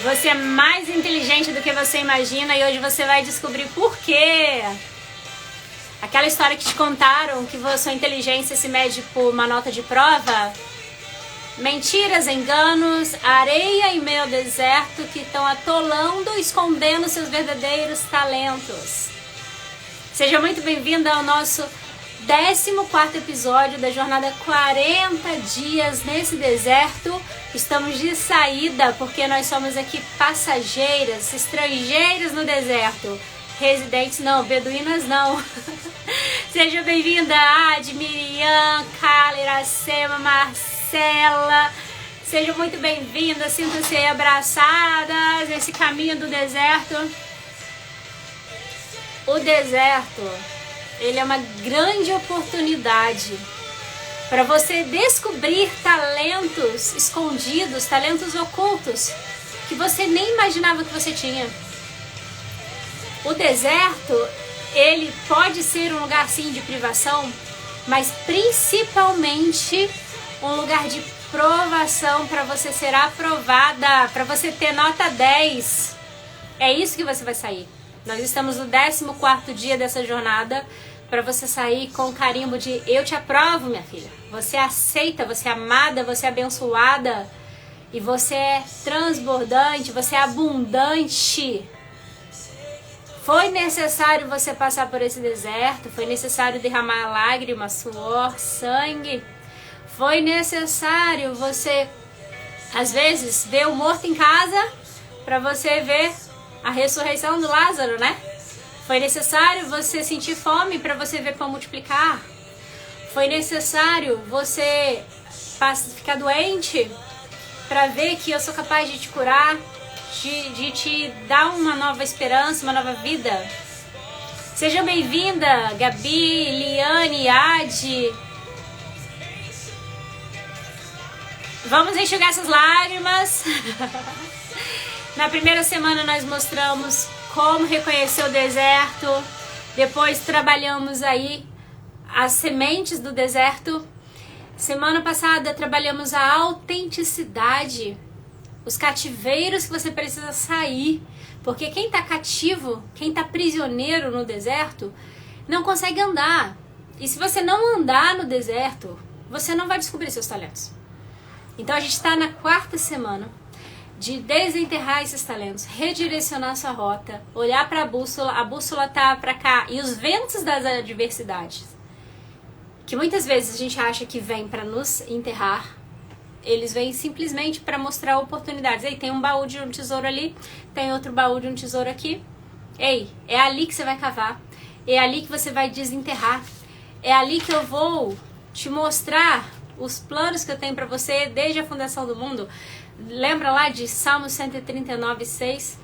Você é mais inteligente do que você imagina e hoje você vai descobrir por quê. Aquela história que te contaram que sua inteligência se mede por uma nota de prova. Mentiras, enganos, areia em meio ao deserto que estão atolando, escondendo seus verdadeiros talentos. Seja muito bem-vinda ao nosso 14º episódio da jornada 40 dias nesse deserto. Estamos de saída porque nós somos aqui passageiras, estrangeiras no deserto. Residentes não, beduínas não. Seja bem-vinda, Ad, Miriam, Carla, Iracema, Marcela. Sejam muito bem-vindas, sintam-se abraçadas nesse caminho do deserto. O deserto, ele é uma grande oportunidade para você descobrir talentos escondidos, talentos ocultos que você nem imaginava que você tinha. O deserto, ele pode ser um lugar sim de privação, mas principalmente um lugar de provação para você ser aprovada, para você ter nota 10. É isso que você vai sair. Nós estamos no 14º dia dessa jornada para você sair com o carimbo de eu te aprovo, minha filha. Você é aceita, você é amada, você é abençoada e você é transbordante, você é abundante. Foi necessário você passar por esse deserto, foi necessário derramar lágrimas, suor, sangue. Foi necessário você, às vezes, ver o morto em casa para você ver a ressurreição do Lázaro, né? Foi necessário você sentir fome para você ver pão multiplicar. Foi necessário você ficar doente para ver que eu sou capaz de te curar, de te dar uma nova esperança, uma nova vida. Seja bem-vinda, Gabi, Liane, Adi. Vamos enxugar essas lágrimas. Na primeira semana nós mostramos como reconhecer o deserto. Depois trabalhamos aí as sementes do deserto. Semana passada trabalhamos a autenticidade. Os cativeiros que você precisa sair. Porque quem está cativo, quem está prisioneiro no deserto, não consegue andar. E se você não andar no deserto, você não vai descobrir seus talentos. Então a gente está na 4ª semana de desenterrar esses talentos, redirecionar sua rota, olhar para a bússola tá para cá, e os ventos das adversidades, que muitas vezes a gente acha que vem para nos enterrar, eles vêm simplesmente para mostrar oportunidades. Ei, tem um baú de um tesouro ali, tem outro baú de um tesouro aqui. Ei, é ali que você vai cavar, é ali que você vai desenterrar, é ali que eu vou te mostrar os planos que eu tenho para você desde a fundação do mundo. Lembra lá de Salmo 139:6?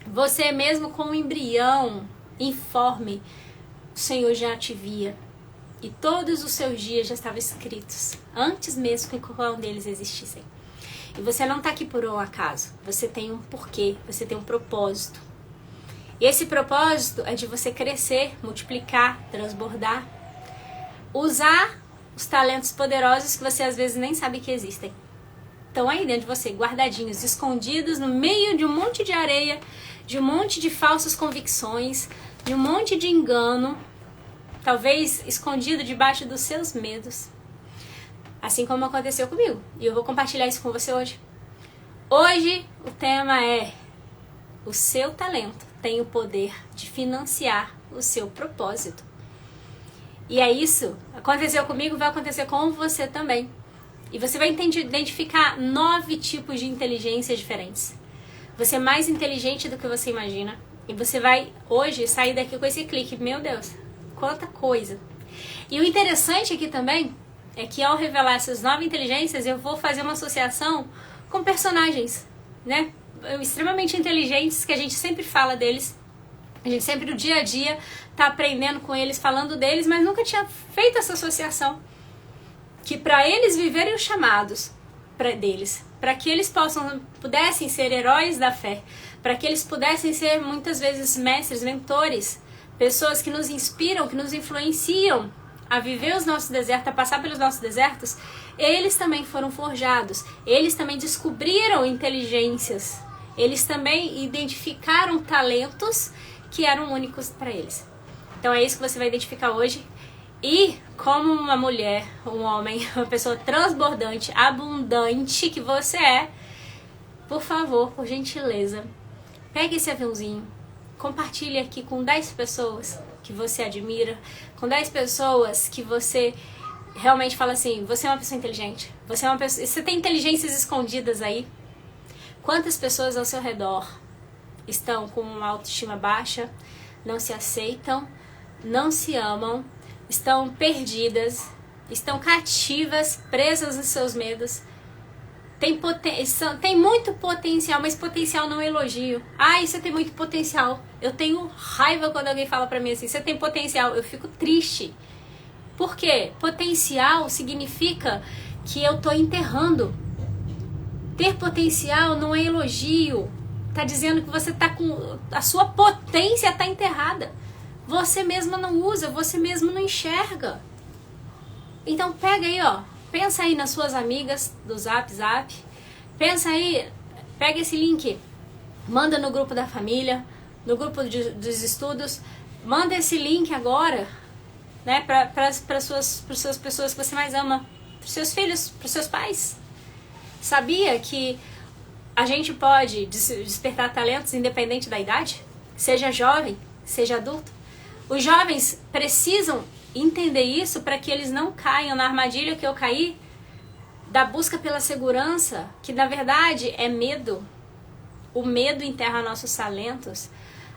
Você mesmo como embrião informe, o Senhor já te via e todos os seus dias já estavam escritos antes mesmo que qualquer um deles existissem. E você não está aqui por um acaso, você tem um porquê, você tem um propósito. E esse propósito é de você crescer, multiplicar, transbordar, usar os talentos poderosos que você às vezes nem sabe que existem. Estão aí dentro de você, guardadinhos, escondidos no meio de um monte de areia, de um monte de falsas convicções, de um monte de engano, talvez escondido debaixo dos seus medos. Assim como aconteceu comigo. E eu vou compartilhar isso com você hoje. Hoje o tema é: o seu talento tem o poder de financiar o seu propósito. E é isso, aconteceu comigo, vai acontecer com você também. E você vai identificar 9 tipos de inteligência diferentes. Você é mais inteligente do que você imagina. E você vai hoje sair daqui com esse clique. Meu Deus, quanta coisa. E o interessante aqui também é que ao revelar essas 9 inteligências, eu vou fazer uma associação com personagens, né? Extremamente inteligentes, que a gente sempre fala deles. A gente sempre no dia a dia tá aprendendo com eles, falando deles, mas nunca tinha feito essa associação. Que para eles viverem os chamados deles, para que eles pudessem ser heróis da fé, para que eles pudessem ser muitas vezes mestres, mentores, pessoas que nos inspiram, que nos influenciam a viver os nossos desertos, a passar pelos nossos desertos, eles também foram forjados, eles também descobriram inteligências, eles também identificaram talentos que eram únicos para eles. Então é isso que você vai identificar hoje. E como uma mulher, um homem, uma pessoa transbordante, abundante que você é, por favor, por gentileza, pegue esse aviãozinho, compartilhe aqui com 10 pessoas que você admira, com 10 pessoas que você realmente fala assim, você é uma pessoa inteligente, você tem inteligências escondidas aí. Quantas pessoas ao seu redor estão com uma autoestima baixa, não se aceitam, não se amam, estão perdidas, estão cativas, presas nos seus medos, tem muito potencial, mas potencial não é elogio. Ai, você tem muito potencial. Eu tenho raiva quando alguém fala pra mim assim, você tem potencial. Eu fico triste. Por quê? Potencial significa que eu tô enterrando. Ter potencial não é elogio. Tá dizendo que você tá com... a sua potência tá enterrada. Você mesma não usa, você mesmo não enxerga. Então pega aí, ó. Pensa aí nas suas amigas do Zap. Pensa aí, pega esse link, manda no grupo da família, no grupo dos estudos. Manda esse link agora, né, para as pessoas que você mais ama, para os seus filhos, para os seus pais. Sabia que a gente pode despertar talentos independente da idade? Seja jovem, seja adulto. Os jovens precisam entender isso para que eles não caiam na armadilha que eu caí, da busca pela segurança, que na verdade é medo. O medo enterra nossos talentos.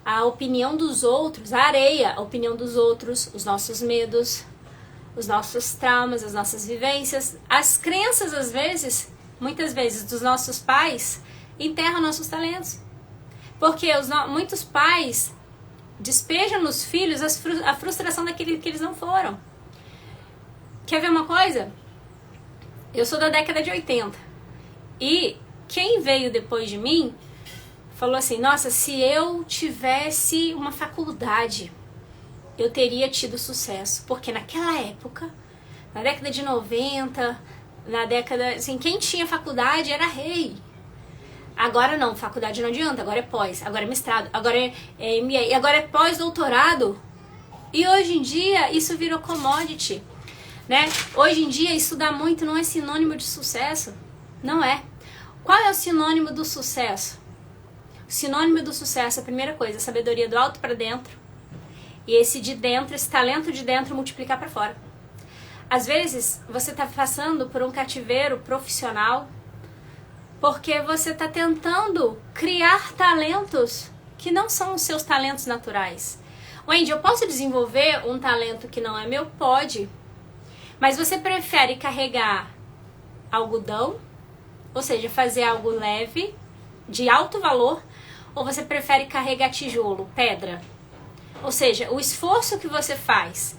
A opinião dos outros, a areia, a opinião dos outros, os nossos medos, os nossos traumas, as nossas vivências, as crenças às vezes, muitas vezes dos nossos pais, enterram nossos talentos. Porque muitos pais despejam nos filhos a frustração daquele que eles não foram. Quer ver uma coisa? Eu sou da década de 80. E quem veio depois de mim falou assim, nossa, se eu tivesse uma faculdade, eu teria tido sucesso. Porque naquela época, na década de 90, na década... assim, quem tinha faculdade era rei. Agora não, faculdade não adianta, agora é pós, agora é mestrado, agora é MBA, agora é pós-doutorado. E hoje em dia isso virou commodity, né? Hoje em dia estudar muito não é sinônimo de sucesso, não é. Qual é o sinônimo do sucesso? O sinônimo do sucesso, a primeira coisa, a sabedoria do alto para dentro. E esse de dentro, esse talento de dentro multiplicar para fora. Às vezes você está passando por um cativeiro profissional, porque você está tentando criar talentos que não são os seus talentos naturais. Wendy, eu posso desenvolver um talento que não é meu? Pode. Mas você prefere carregar algodão, ou seja, fazer algo leve, de alto valor, ou você prefere carregar tijolo, pedra? Ou seja, o esforço que você faz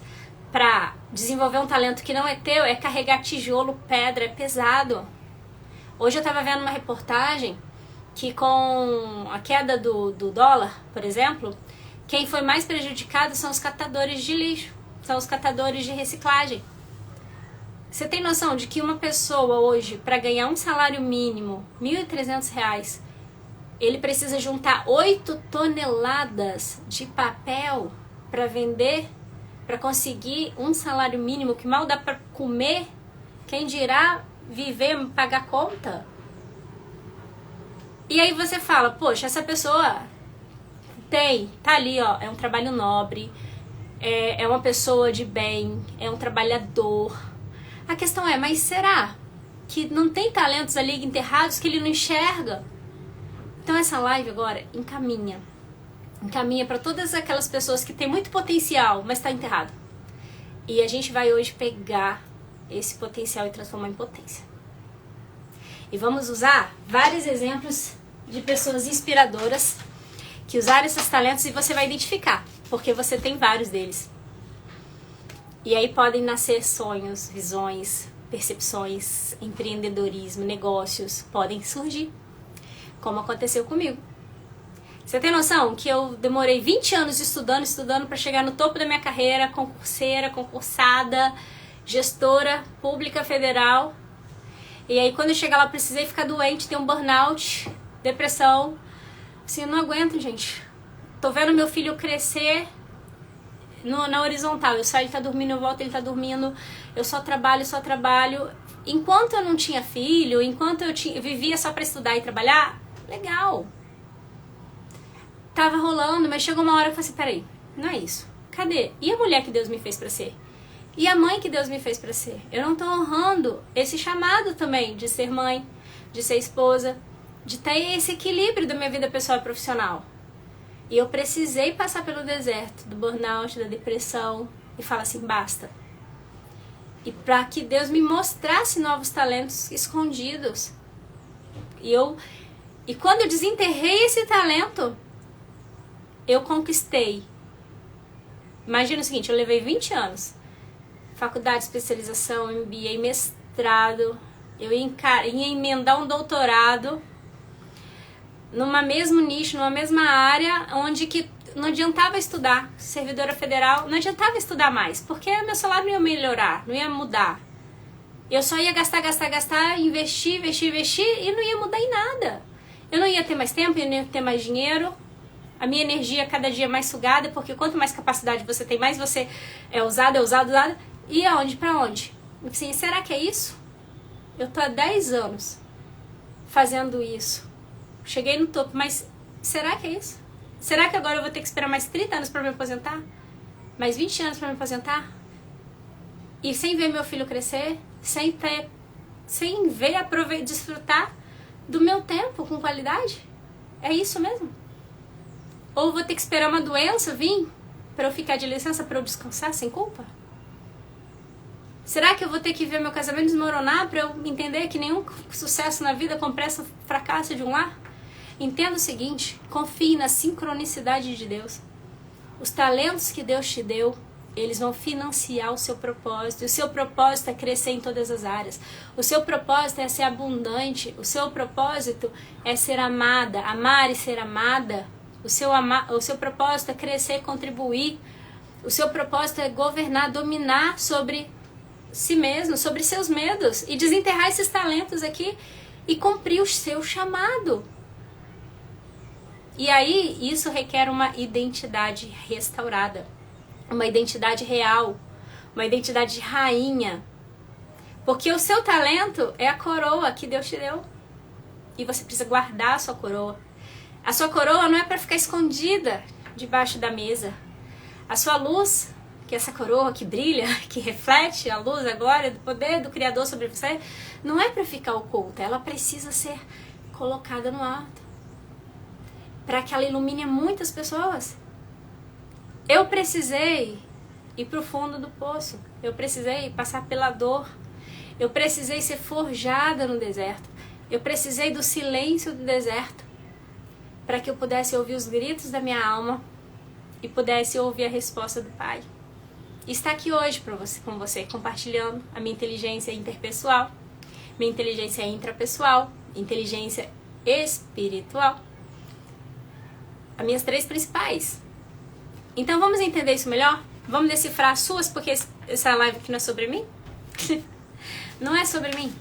para desenvolver um talento que não é teu é carregar tijolo, pedra, é pesado. Hoje eu estava vendo uma reportagem que com a queda do dólar, por exemplo, quem foi mais prejudicado são os catadores de lixo, são os catadores de reciclagem. Você tem noção de que uma pessoa hoje, para ganhar um salário mínimo, R$ 1.300, ele precisa juntar 8 toneladas de papel para vender, para conseguir um salário mínimo que mal dá para comer? Quem dirá viver, pagar conta? E aí você fala, poxa, essa pessoa tá ali, ó, é um trabalho nobre, é uma pessoa de bem, é um trabalhador. A questão é, mas será que não tem talentos ali enterrados que ele não enxerga? Então essa live agora encaminha para todas aquelas pessoas que têm muito potencial, mas está enterrado. E a gente vai hoje pegar esse potencial e transformar em potência. E vamos usar vários exemplos de pessoas inspiradoras que usaram esses talentos e você vai identificar, porque você tem vários deles. E aí podem nascer sonhos, visões, percepções, empreendedorismo, negócios, podem surgir, como aconteceu comigo. Você tem noção que eu demorei 20 anos estudando para chegar no topo da minha carreira, concurseira, concursada, gestora pública federal. E aí quando eu chegar lá precisei ficar doente, ter um burnout, depressão, Assim, eu não aguento, gente. Tô vendo meu filho crescer na horizontal. Eu saio, ele tá dormindo, eu volto, ele tá dormindo. Eu só trabalho. Enquanto eu não tinha filho, enquanto eu vivia só pra estudar e trabalhar, legal. Tava rolando, mas chegou uma hora que eu falei assim, peraí, não é isso. Cadê? E a mulher que Deus me fez pra ser? E a mãe que Deus me fez pra ser? Eu não tô honrando esse chamado também de ser mãe, de ser esposa, de ter esse equilíbrio da minha vida pessoal e profissional. E eu precisei passar pelo deserto, do burnout, da depressão, e falar assim, basta. E para que Deus me mostrasse novos talentos escondidos. E quando eu desenterrei esse talento, eu conquistei. Imagina o seguinte, eu levei 20 anos. Faculdade, especialização, MBA, mestrado. Eu ia emendar um doutorado numa mesmo nicho, numa mesma área, onde que não adiantava estudar. Servidora federal, não adiantava estudar mais, porque meu salário não ia melhorar, não ia mudar. Eu só ia gastar, investir e não ia mudar em nada. Eu não ia ter mais tempo, eu não ia ter mais dinheiro. A minha energia cada dia mais sugada, porque quanto mais capacidade você tem, mais você é usado. E aonde? Pra onde? Assim, será que é isso? Eu tô há 10 anos fazendo isso. Cheguei no topo, mas será que é isso? Será que agora eu vou ter que esperar mais 30 anos pra me aposentar? Mais 20 anos pra me aposentar? E sem ver meu filho crescer? Sem ver, desfrutar do meu tempo com qualidade? É isso mesmo? Ou vou ter que esperar uma doença vir pra eu ficar de licença, pra eu descansar sem culpa? Será que eu vou ter que ver meu casamento desmoronar pra eu entender que nenhum sucesso na vida compensa o fracasso de um lar? Entenda o seguinte, confie na sincronicidade de Deus. Os talentos que Deus te deu, eles vão financiar o seu propósito. E o seu propósito é crescer em todas as áreas. O seu propósito é ser abundante. O seu propósito é ser amada, amar e ser amada. O seu propósito é crescer e contribuir. O seu propósito é governar, dominar sobre si mesmo, sobre seus medos. E desenterrar esses talentos aqui e cumprir o seu chamado. E aí, isso requer uma identidade restaurada, uma identidade real, uma identidade de rainha. Porque o seu talento é a coroa que Deus te deu. E você precisa guardar a sua coroa. A sua coroa não é para ficar escondida debaixo da mesa. A sua luz, que é essa coroa que brilha, que reflete a luz, a glória do poder do Criador sobre você, não é para ficar oculta. Ela precisa ser colocada no alto, para que ela ilumine muitas pessoas. Eu precisei ir para o fundo do poço. Eu precisei passar pela dor. Eu precisei ser forjada no deserto. Eu precisei do silêncio do deserto para que eu pudesse ouvir os gritos da minha alma e pudesse ouvir a resposta do Pai. E está aqui hoje com você, compartilhando a minha inteligência interpessoal, minha inteligência intrapessoal, inteligência espiritual. As minhas 3 principais. Então vamos entender isso melhor? Vamos decifrar as suas, porque essa live aqui não é sobre mim? Não é sobre mim.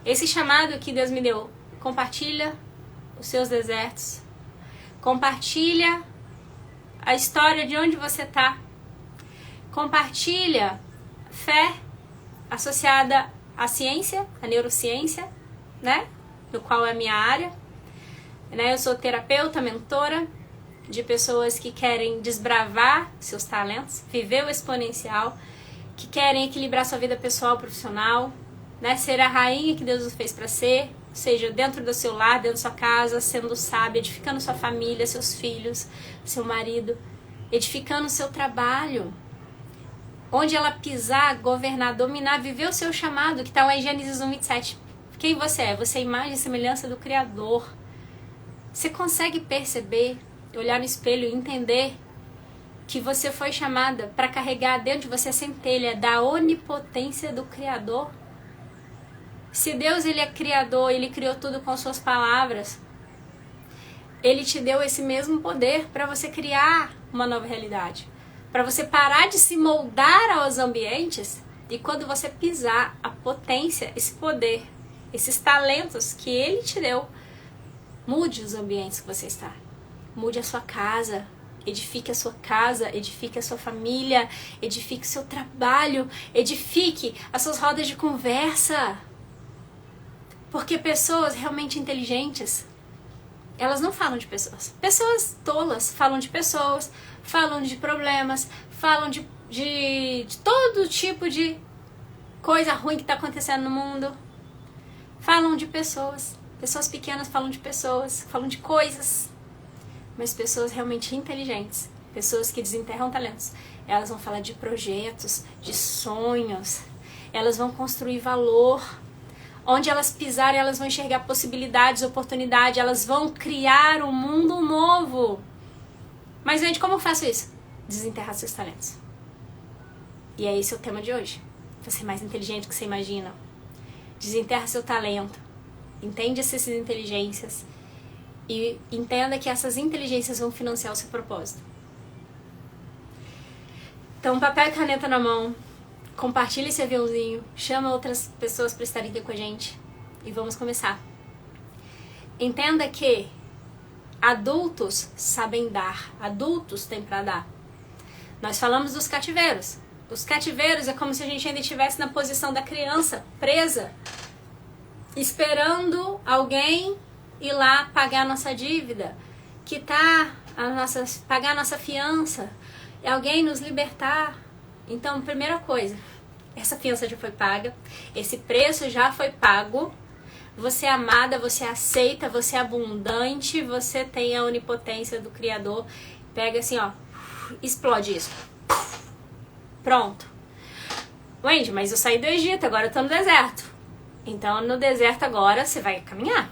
Esse chamado que Deus me deu, compartilha os seus desertos. Compartilha a história de onde você está. Compartilha fé associada à ciência, à neurociência, né? No qual é a minha área. Eu sou terapeuta, mentora de pessoas que querem desbravar seus talentos, viver o exponencial, que querem equilibrar sua vida pessoal e profissional, né? Ser a rainha que Deus nos fez para ser, ou seja, dentro do seu lar, dentro da sua casa, sendo sábia, edificando sua família, seus filhos, seu marido, edificando o seu trabalho. Onde ela pisar, governar, dominar, viver o seu chamado, que está lá em Gênesis 1:27. Quem você é? Você é a imagem e semelhança do Criador. Você consegue perceber, olhar no espelho e entender que você foi chamada para carregar dentro de você a centelha da onipotência do Criador? Se Deus, Ele é Criador, Ele criou tudo com suas palavras, Ele te deu esse mesmo poder para você criar uma nova realidade. Para você parar de se moldar aos ambientes e quando você pisar a potência, esse poder, esses talentos que Ele te deu, Mude os ambientes que você está. Mude a sua casa. Edifique a sua casa, edifique a sua família, edifique o seu trabalho, edifique as suas rodas de conversa. Porque pessoas realmente inteligentes, elas não falam de pessoas. Pessoas tolas falam de pessoas, falam de problemas, falam de todo tipo de coisa ruim que está acontecendo no mundo. Falam de pessoas. Pessoas pequenas falam de pessoas, falam de coisas. Mas pessoas realmente inteligentes, pessoas que desenterram talentos, elas vão falar de projetos, de sonhos, elas vão construir valor. Onde elas pisarem, elas vão enxergar possibilidades, oportunidades, elas vão criar um mundo novo. Mas, gente, como eu faço isso? Desenterrar seus talentos. E é esse o tema de hoje. Você é mais inteligente do que você imagina. Desenterra seu talento. Entende essas inteligências. E entenda que essas inteligências vão financiar o seu propósito. Então, papel e caneta na mão. Compartilhe esse aviãozinho. Chama outras pessoas para estarem aqui com a gente. E vamos começar. Entenda que adultos sabem dar. Adultos têm para dar. Nós falamos dos cativeiros. Os cativeiros é como se a gente ainda estivesse na posição da criança, presa, esperando alguém ir lá pagar a nossa dívida, pagar a nossa fiança, e alguém nos libertar. Então, primeira coisa, essa fiança já foi paga, esse preço já foi pago, você é amada, você é aceita, você é abundante, você tem a onipotência do Criador. Pega assim, ó, explode isso. Pronto. Wendy, mas eu saí do Egito, agora eu tô no deserto. Então, no deserto agora, você vai caminhar.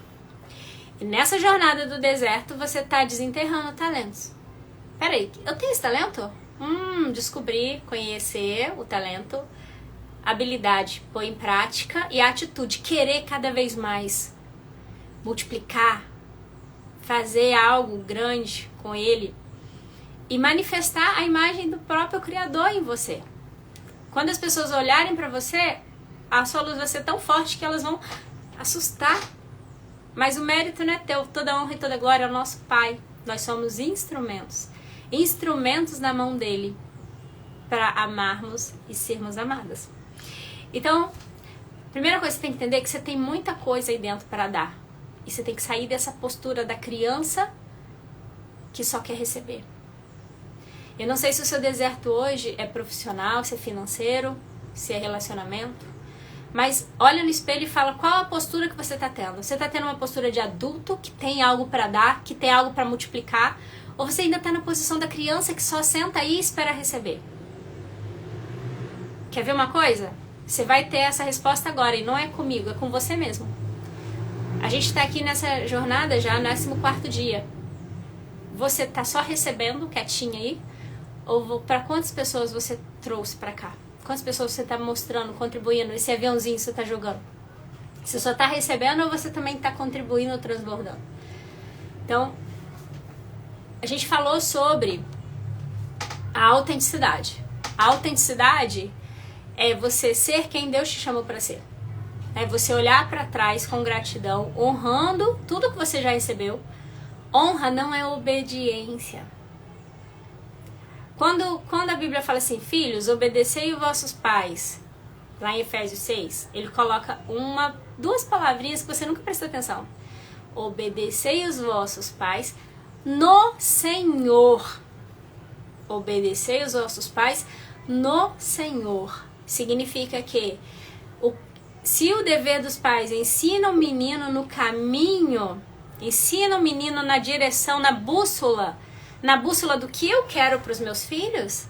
E nessa jornada do deserto, você tá desenterrando talentos. Peraí, eu tenho esse talento? Descobrir, conhecer o talento, habilidade, pôr em prática e a atitude, querer cada vez mais, multiplicar, fazer algo grande com ele e manifestar a imagem do próprio Criador em você. Quando as pessoas olharem para você, a sua luz vai ser tão forte que elas vão assustar. Mas o mérito não é teu, toda honra e toda glória é o nosso Pai. Nós somos instrumentos na mão dele para amarmos e sermos amadas. Então, a primeira coisa que você tem que entender é que você tem muita coisa aí dentro para dar. E você tem que sair dessa postura da criança que só quer receber. Eu não sei se o seu deserto hoje é profissional, se é financeiro, se é relacionamento. Mas olha no espelho e fala qual a postura que você está tendo. Você está tendo uma postura de adulto que tem algo para dar, que tem algo para multiplicar? Ou você ainda está na posição da criança que só senta aí e espera receber? Quer ver uma coisa? Você vai ter essa resposta agora e não é comigo, é com você mesmo. A gente está aqui nessa jornada já no 14º dia. Você está só recebendo quietinha aí? Ou para quantas pessoas você trouxe para cá? Quantas pessoas você está mostrando, contribuindo? Esse aviãozinho você está jogando? Você só está recebendo ou você também está contribuindo ou transbordando? Então, a gente falou sobre a autenticidade. A autenticidade é você ser quem Deus te chamou para ser. É você olhar para trás com gratidão, honrando tudo que você já recebeu. Honra não é obediência. Quando a Bíblia fala assim, filhos, obedecei os vossos pais, lá em Efésios 6, ele coloca duas palavrinhas que você nunca prestou atenção. Obedecei os vossos pais no Senhor. Obedecei os vossos pais no Senhor. Significa que se o dever dos pais ensina o menino no caminho, ensina o menino na direção, na bússola do que eu quero para os meus filhos,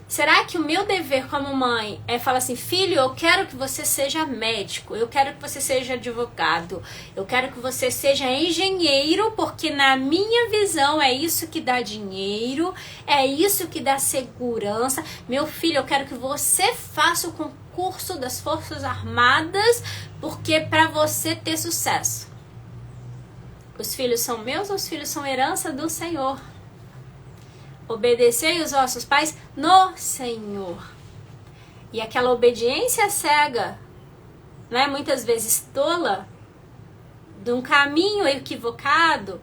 será que o meu dever como mãe é falar assim, filho, eu quero que você seja médico, eu quero que você seja advogado, eu quero que você seja engenheiro, porque na minha visão é isso que dá dinheiro, é isso que dá segurança. Meu filho, eu quero que você faça o concurso das Forças Armadas, porque para você ter sucesso. Os filhos são meus ou os filhos são herança do Senhor? Obedecei os vossos pais no Senhor. E aquela obediência cega, né, muitas vezes tola, de um caminho equivocado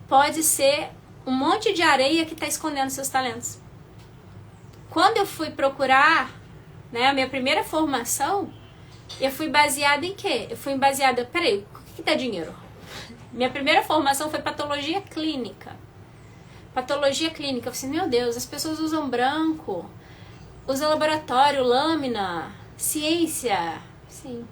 pode ser um monte de areia que está escondendo seus talentos. Quando eu fui procurar, né, a minha primeira formação, eu fui baseada em quê? Eu fui baseada, peraí, o que dá dinheiro? Minha primeira formação foi patologia clínica. Patologia clínica, eu falei assim, meu Deus, as pessoas usam branco, usam laboratório, lâmina, ciência, sim.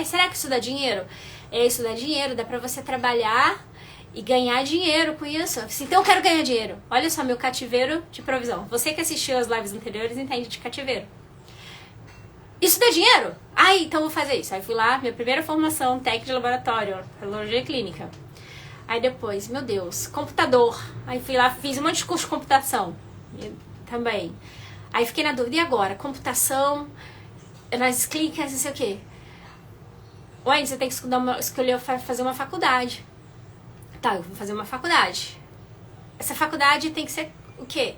Será que isso dá dinheiro? Isso dá dinheiro, dá pra você trabalhar e ganhar dinheiro com isso. Então eu quero ganhar dinheiro. Olha só meu cativeiro de provisão. Você que assistiu as lives anteriores entende de cativeiro. Isso dá dinheiro? Então vou fazer isso. Aí fui lá, minha primeira formação, técnica de laboratório, patologia clínica. Aí depois, meu Deus, computador. Aí fui lá, fiz um monte de curso de computação também. Aí fiquei na dúvida, e agora? Computação, nas clínicas, não sei o quê. Ué, você tem que escolher fazer uma faculdade. Tá, eu vou fazer uma faculdade. Essa faculdade tem que ser o quê?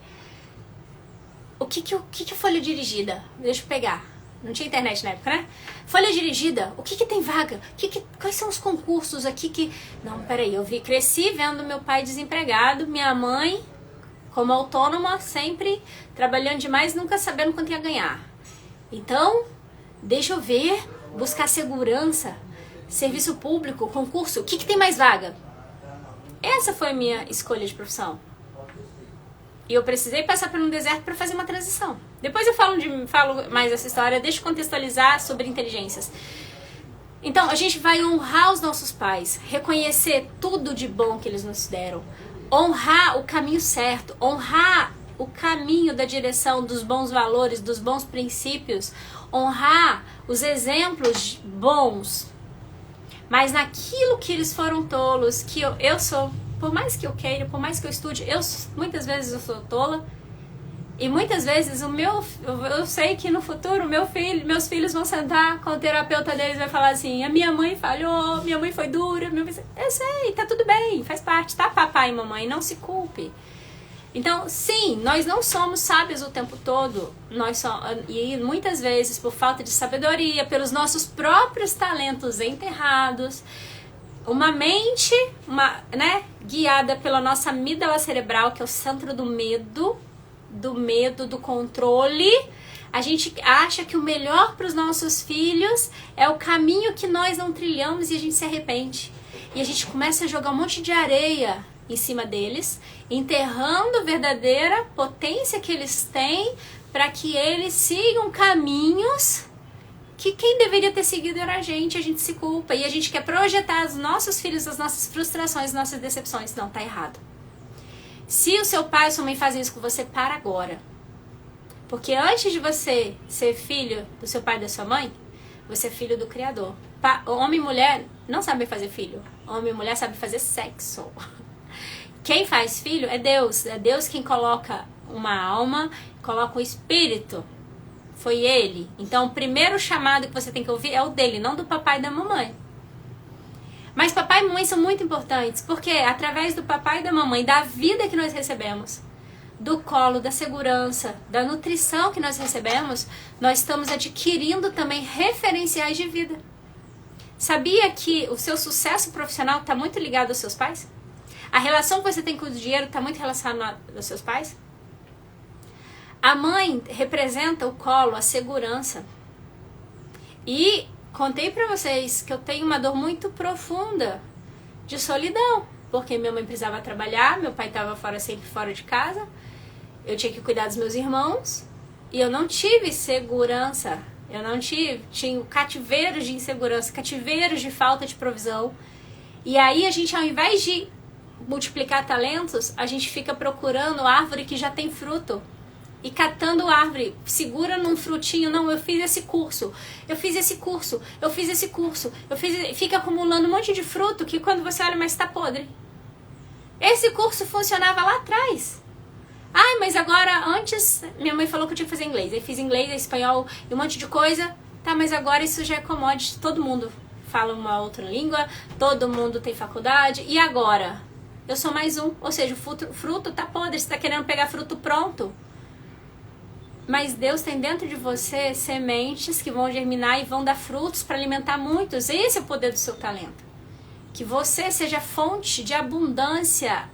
O que é folha dirigida? Deixa eu pegar. Não tinha internet na época, né? Folha dirigida, o que tem vaga? Quais são os concursos aqui que... Não, peraí, cresci vendo meu pai desempregado, minha mãe como autônoma, sempre trabalhando demais, nunca sabendo quanto ia ganhar. Então, deixa eu ver, buscar segurança, serviço público, concurso, o que tem mais vaga? Essa foi a minha escolha de profissão. E eu precisei passar por um deserto para fazer uma transição. Depois eu falo mais essa história, deixa eu contextualizar sobre inteligências. Então, a gente vai honrar os nossos pais, reconhecer tudo de bom que eles nos deram, honrar o caminho certo, honrar o caminho da direção dos bons valores, dos bons princípios, honrar os exemplos bons, mas naquilo que eles foram tolos, que eu sou, por mais que eu queira, por mais que eu estude, muitas vezes eu sou tola, e muitas vezes eu sei que no futuro meus filhos vão sentar com o terapeuta deles e vai falar assim, a minha mãe falhou, minha mãe foi dura, eu sei, tá tudo bem, faz parte, tá, papai e mamãe, não se culpe. Então, sim, nós não somos sábios o tempo todo, e muitas vezes por falta de sabedoria, pelos nossos próprios talentos enterrados, uma mente, guiada pela nossa amígdala cerebral, que é o centro do medo, do controle, a gente acha que o melhor para os nossos filhos é o caminho que nós não trilhamos e a gente se arrepende. E a gente começa a jogar um monte de areia em cima deles, enterrando a verdadeira potência que eles têm para que eles sigam caminhos que quem deveria ter seguido era a gente se culpa. E a gente quer projetar os nossos filhos, as nossas frustrações, as nossas decepções. Não, tá errado. Se o seu pai ou sua mãe fazem isso com você, para agora. Porque antes de você ser filho do seu pai e da sua mãe, você é filho do Criador. Homem e mulher não sabem fazer filho. Homem e mulher sabem fazer sexo. Quem faz filho é Deus. É Deus quem coloca uma alma, coloca um espírito. Foi Ele. Então o primeiro chamado que você tem que ouvir é o dele, não do papai e da mamãe. Mas papai e mamãe são muito importantes, porque através do papai e da mamãe, da vida que nós recebemos, do colo, da segurança, da nutrição que nós recebemos, nós estamos adquirindo também referenciais de vida. Sabia que o seu sucesso profissional está muito ligado aos seus pais? A relação que você tem com o dinheiro está muito relacionada aos seus pais? A mãe representa o colo, a segurança. E contei pra vocês que eu tenho uma dor muito profunda de solidão, porque minha mãe precisava trabalhar, meu pai estava sempre fora de casa, eu tinha que cuidar dos meus irmãos, e eu não tive segurança, tinha cativeiros de insegurança, cativeiros de falta de provisão, e aí a gente, ao invés de multiplicar talentos, a gente fica procurando árvore que já tem fruto, e catando árvore, segura num frutinho, não, eu fiz esse curso, fica acumulando um monte de fruto que quando você olha, mas tá podre. Esse curso funcionava lá atrás. Mas agora, antes, minha mãe falou que eu tinha que fazer inglês, aí fiz inglês, espanhol e um monte de coisa, tá, mas agora isso já é commodity, todo mundo fala uma outra língua, todo mundo tem faculdade, e agora? Eu sou mais um, ou seja, o fruto tá podre, você tá querendo pegar fruto pronto. Mas Deus tem dentro de você sementes que vão germinar e vão dar frutos para alimentar muitos. Esse é o poder do seu talento. Que você seja fonte de abundância.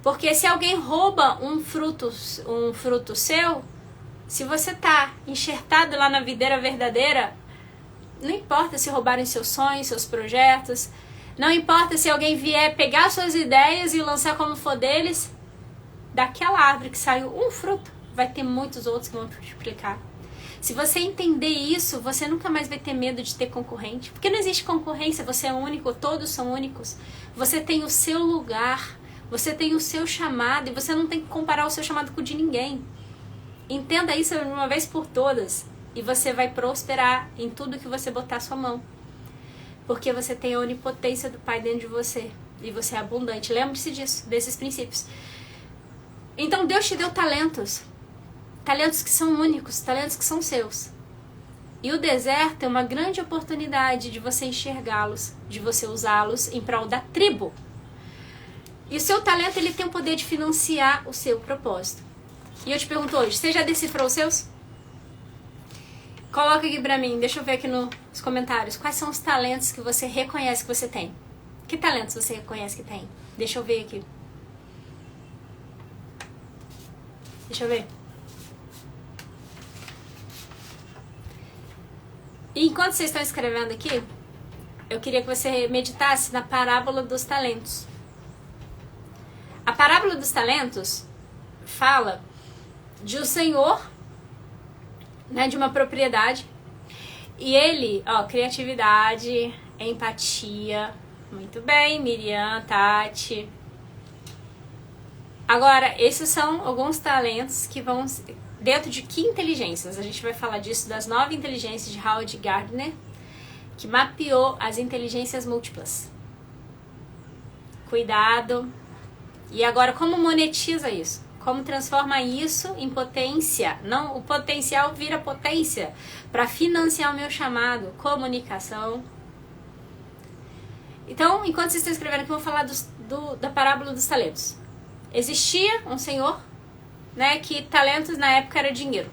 Porque se alguém rouba um fruto seu, se você tá enxertado lá na videira verdadeira, não importa se roubarem seus sonhos, seus projetos, não importa se alguém vier pegar suas ideias e lançar como for deles, daquela árvore que saiu um fruto, vai ter muitos outros que vão multiplicar. Se você entender isso, você nunca mais vai ter medo de ter concorrente. Porque não existe concorrência, você é único, todos são únicos. Você tem o seu lugar, você tem o seu chamado e você não tem que comparar o seu chamado com o de ninguém. Entenda isso de uma vez por todas e você vai prosperar em tudo que você botar a sua mão. Porque você tem a onipotência do Pai dentro de você e você é abundante. Lembre-se disso, desses princípios. Então Deus te deu talentos. Talentos que são únicos, talentos que são seus. E o deserto é uma grande oportunidade de você enxergá-los, de você usá-los em prol da tribo. E o seu talento, ele tem o poder de financiar o seu propósito. E eu te pergunto hoje, você já decifrou os seus? Coloca aqui pra mim, deixa eu ver aqui nos comentários. Quais são os talentos que você reconhece que você tem? Que talentos você reconhece que tem? Deixa eu ver aqui. Deixa eu ver. E enquanto vocês estão escrevendo aqui, eu queria que você meditasse na parábola dos talentos. A parábola dos talentos fala de um senhor, né, de uma propriedade, e ele, criatividade, empatia, muito bem, Miriam, Tati. Agora, esses são alguns talentos que vão dentro de que inteligências? A gente vai falar disso, das 9 inteligências de Howard Gardner, que mapeou as inteligências múltiplas. Cuidado. E agora, como monetiza isso? Como transforma isso em potência? Não, o potencial vira potência para financiar o meu chamado. Comunicação. Então, enquanto vocês estão escrevendo aqui, eu vou falar da parábola dos talentos. Existia um senhor, né, que talentos na época era dinheiro.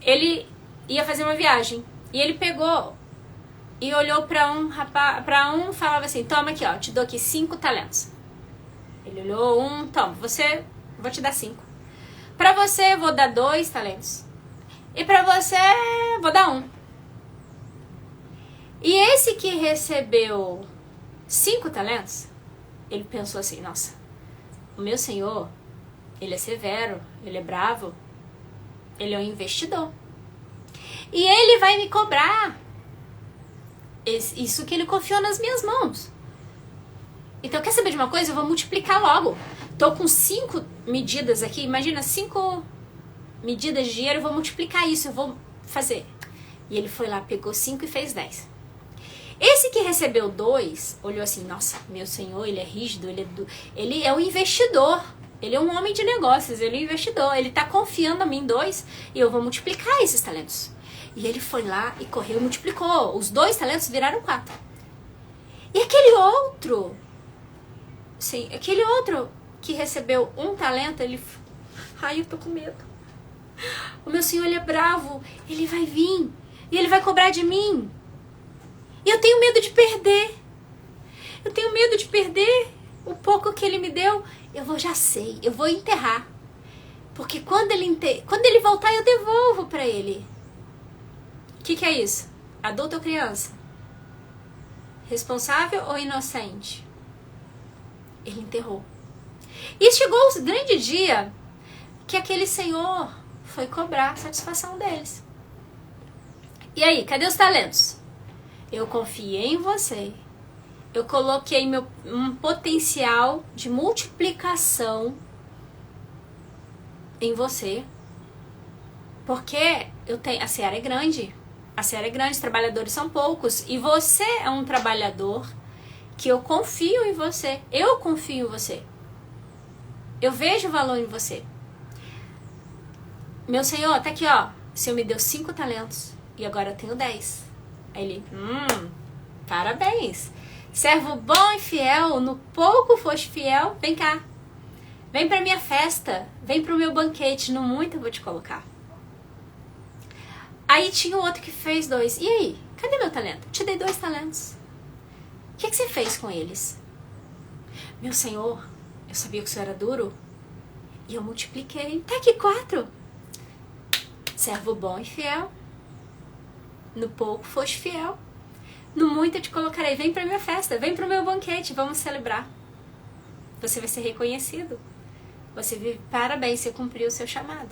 Ele ia fazer uma viagem e ele pegou e olhou para um rapaz, falava assim: toma aqui, te dou aqui 5 talentos. Ele olhou toma, vou te dar 5. Pra você vou dar 2 talentos. E pra você vou dar 1. E esse que recebeu 5 talentos, ele pensou assim: nossa, o meu senhor, ele é severo, ele é bravo, ele é um investidor. E ele vai me cobrar isso que ele confiou nas minhas mãos. Então, quer saber de uma coisa? Eu vou multiplicar logo. Tô com 5 medidas aqui. Imagina, 5 medidas de dinheiro. Eu vou multiplicar isso. Eu vou fazer. E ele foi lá, pegou 5 e fez 10. Esse que recebeu 2, olhou assim: nossa, meu senhor, ele é rígido. Ele é um investidor. Ele é um homem de negócios. Ele é um investidor. Ele tá confiando a mim 2. E eu vou multiplicar esses talentos. E ele foi lá e correu e multiplicou. Os 2 talentos viraram 4. E aquele outro... Sim, aquele outro que recebeu 1 talento, ele... Ai, eu tô com medo. O meu senhor, ele é bravo. Ele vai vir. E ele vai cobrar de mim. E eu tenho medo de perder. Eu tenho medo de perder o pouco que ele me deu. Já sei, eu vou enterrar. Porque quando ele voltar, eu devolvo pra ele. O que é isso? Adulto ou criança? Responsável ou inocente? Ele enterrou. E chegou o grande dia que aquele senhor foi cobrar a satisfação deles. E aí, cadê os talentos? Eu confiei em você. Eu coloquei um potencial de multiplicação em você. Porque a seara é grande. A seara é grande, os trabalhadores são poucos. E você é um trabalhador que eu confio em você. Eu confio em você. Eu vejo valor em você. Meu senhor, tá aqui, O senhor me deu 5 talentos e agora eu tenho 10. Aí ele, parabéns. Servo bom e fiel, no pouco foste fiel, vem cá. Vem pra minha festa, vem pro meu banquete, no muito eu vou te colocar. Aí tinha o outro que fez 2. E aí, cadê meu talento? Te dei 2 talentos. que você fez com eles? Meu senhor, eu sabia que o senhor era duro e eu multipliquei. Tá aqui 4. Servo bom e fiel. No pouco foste fiel. No muito eu te colocarei. Vem pra minha festa, vem pro meu banquete, vamos celebrar. Você vai ser reconhecido. Você vive, parabéns, você cumpriu o seu chamado.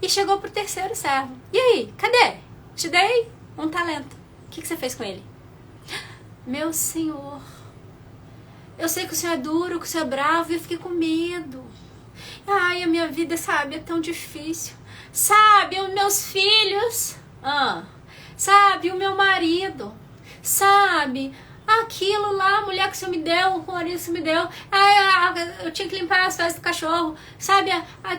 E chegou pro 3º servo. E aí, cadê? Te dei um talento. O que você fez com ele? Meu senhor, eu sei que o senhor é duro, que o senhor é bravo, e eu fiquei com medo. Ai, a minha vida, sabe, é tão difícil. Sabe, os meus filhos. Sabe, o meu marido. Sabe, aquilo lá, a mulher que o senhor me deu, o marido que o senhor me deu. Ai, eu tinha que limpar as fezes do cachorro. Sabe,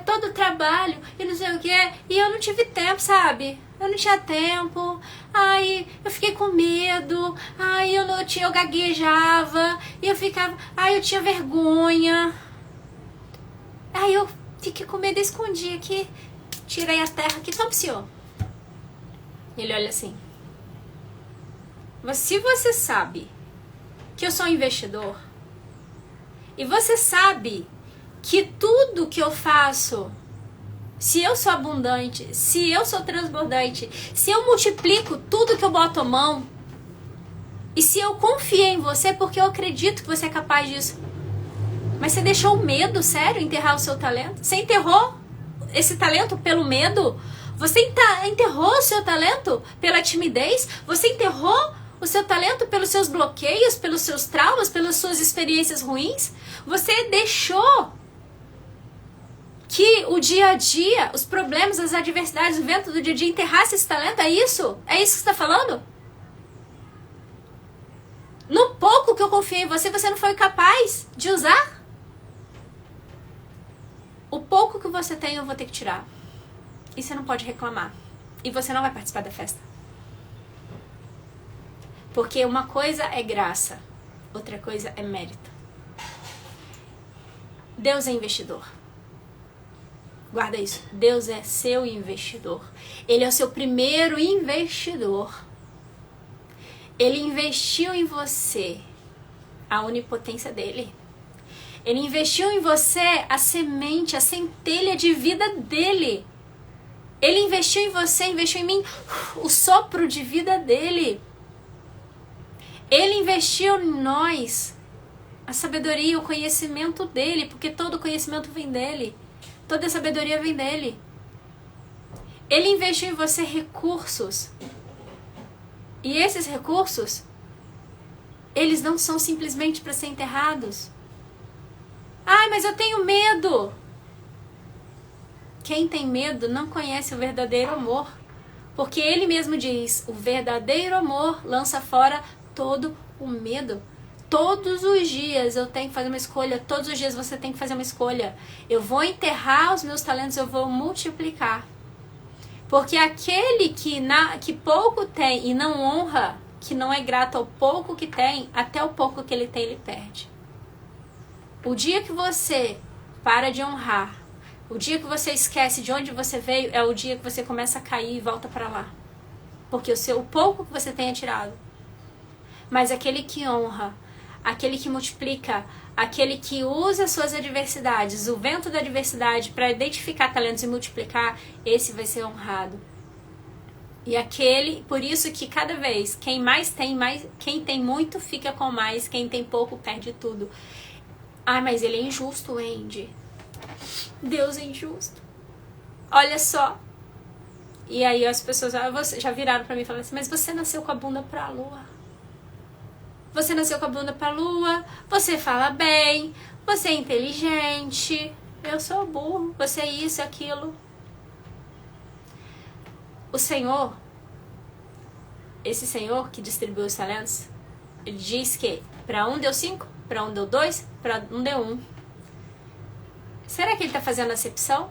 todo o trabalho e não sei o quê. E eu não tive tempo, sabe? Eu não tinha tempo. Ai, eu fiquei com medo. Ai, eu gaguejava. E eu ficava... Ai, eu tinha vergonha. Ai, eu fiquei com medo, escondi aqui. Tirei a terra aqui. Toma pro senhor. Ele olha assim. Mas se você sabe que eu sou um investidor, e você sabe que tudo que eu faço, se eu sou abundante, se eu sou transbordante, se eu multiplico tudo que eu boto a mão, e se eu confiei em você porque eu acredito que você é capaz disso, mas você deixou o medo, sério, enterrar o seu talento? Você enterrou esse talento pelo medo? Você enterrou o seu talento pela timidez? Você enterrou o seu talento pelos seus bloqueios, pelos seus traumas, pelas suas experiências ruins? Você deixou que o dia a dia, os problemas, as adversidades, o vento do dia a dia enterrasse esse talento? É isso? É isso que você está falando? No pouco que eu confiei em você, você não foi capaz de usar? O pouco que você tem eu vou ter que tirar. E você não pode reclamar. E você não vai participar da festa. Porque uma coisa é graça, outra coisa é mérito. Deus é investidor. Guarda isso. Deus é seu investidor. Ele é o seu primeiro investidor. Ele investiu em você a onipotência dele. Ele investiu em você a semente, a centelha de vida dele. Ele investiu em você, investiu em mim o sopro de vida dele. Ele investiu em nós a sabedoria, o conhecimento dele, porque todo conhecimento vem dele. Toda sabedoria vem dele. Ele investiu em você recursos. E esses recursos, eles não são simplesmente para ser enterrados. Ai, mas eu tenho medo. Quem tem medo não conhece o verdadeiro amor. Porque ele mesmo diz, o verdadeiro amor lança fora todo o medo. Todos os dias eu tenho que fazer uma escolha. Todos os dias você tem que fazer uma escolha. Eu vou enterrar os meus talentos, eu vou multiplicar. Porque aquele que pouco tem e não honra, que não é grato ao pouco que tem, até o pouco que ele tem, ele perde. O dia que você para de honrar, o dia que você esquece de onde você veio, é o dia que você começa a cair e volta para lá. Porque o pouco que você tem é tirado. Mas aquele que honra, aquele que multiplica, aquele que usa as suas adversidades, o vento da adversidade para identificar talentos e multiplicar, esse vai ser honrado. E aquele, por isso que cada vez, quem tem muito fica com mais, quem tem pouco perde tudo. Ah, mas ele é injusto, Andy. Deus é injusto. Olha só. E aí as pessoas já viraram pra mim e falaram assim, mas você nasceu com a bunda pra lua. Você nasceu com a bunda pra lua, você fala bem, você é inteligente, eu sou burro, você é isso, aquilo. O Senhor, esse Senhor que distribuiu os talentos, ele diz que para um deu 5, para um deu 2, para um deu 1. Será que ele está fazendo acepção?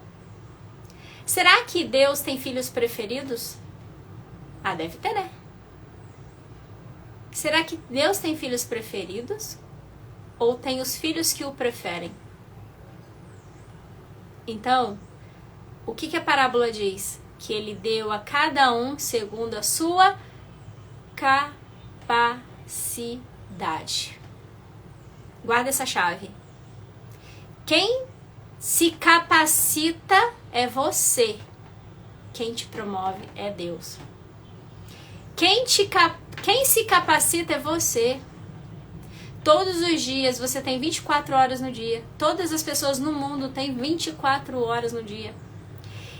Será que Deus tem filhos preferidos? Ah, deve ter, né? Será que Deus tem filhos preferidos? Ou tem os filhos que o preferem? Então, o que a parábola diz? Que ele deu a cada um segundo a sua capacidade. Guarda essa chave. Quem se capacita é você. Quem te promove é Deus. Quem se capacita é você. Todos os dias você tem 24 horas no dia. Todas as pessoas no mundo têm 24 horas no dia.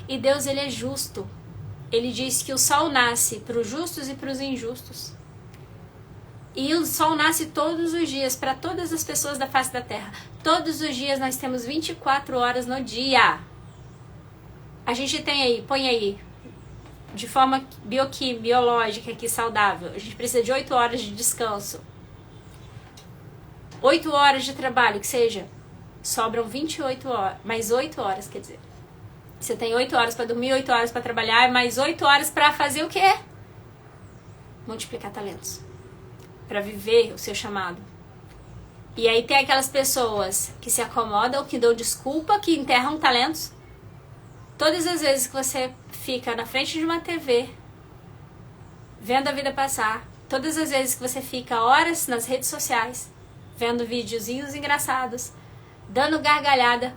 E Deus, ele é justo. Ele diz que o sol nasce para os justos e para os injustos. E o sol nasce todos os dias para todas as pessoas da face da terra. Todos os dias nós temos 24 horas no dia. A gente tem aí, põe aí, de forma biológica aqui, saudável. A gente precisa de 8 horas de descanso. 8 horas de trabalho, que seja. Sobram 28 horas, mais 8 horas, quer dizer. Você tem 8 horas para dormir, 8 horas para trabalhar, mais 8 horas para fazer o quê? Multiplicar talentos. Para viver o seu chamado. E aí tem aquelas pessoas que se acomodam, que dão desculpa, que enterram talentos. Todas as vezes que você fica na frente de uma TV, vendo a vida passar, todas as vezes que você fica horas nas redes sociais, vendo videozinhos engraçados, dando gargalhada,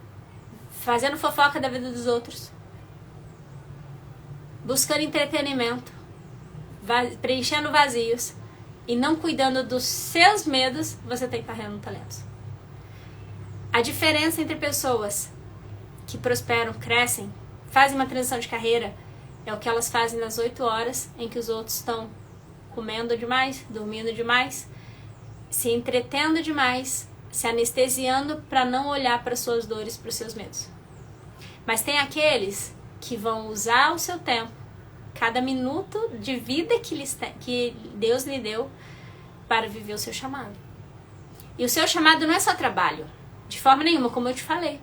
fazendo fofoca da vida dos outros, buscando entretenimento, preenchendo vazios e não cuidando dos seus medos, você tem carregando talentos. A diferença entre pessoas que prosperam, crescem, fazem uma transição de carreira, é o que elas fazem nas 8 horas em que os outros estão comendo demais, dormindo demais, se entretendo demais, se anestesiando para não olhar para suas dores, para os seus medos. Mas tem aqueles que vão usar o seu tempo, cada minuto de vida que Deus lhe deu, para viver o seu chamado. E o seu chamado não é só trabalho, de forma nenhuma, como eu te falei.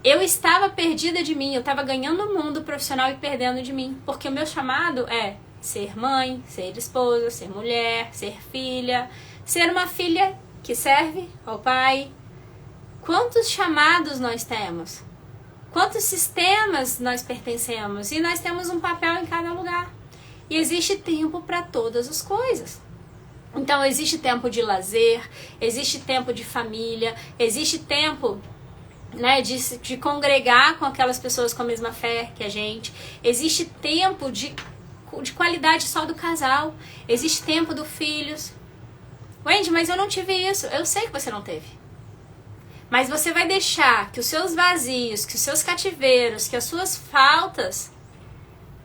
Eu estava perdida de mim, eu estava ganhando o mundo profissional e perdendo de mim, porque o meu chamado é ser mãe, ser esposa, ser mulher, ser filha, ser uma filha que serve ao pai. Quantos chamados nós temos? Quantos sistemas nós pertencemos? E nós temos um papel em cada lugar. E existe tempo para todas as coisas. Então existe tempo de lazer, existe tempo de família, existe tempo, né, de congregar com aquelas pessoas com a mesma fé que a gente. Existe tempo de qualidade só do casal. Existe tempo dos filhos. Wendy, mas eu não tive isso. Eu sei que você não teve. Mas você vai deixar que os seus vazios, que os seus cativeiros, que as suas faltas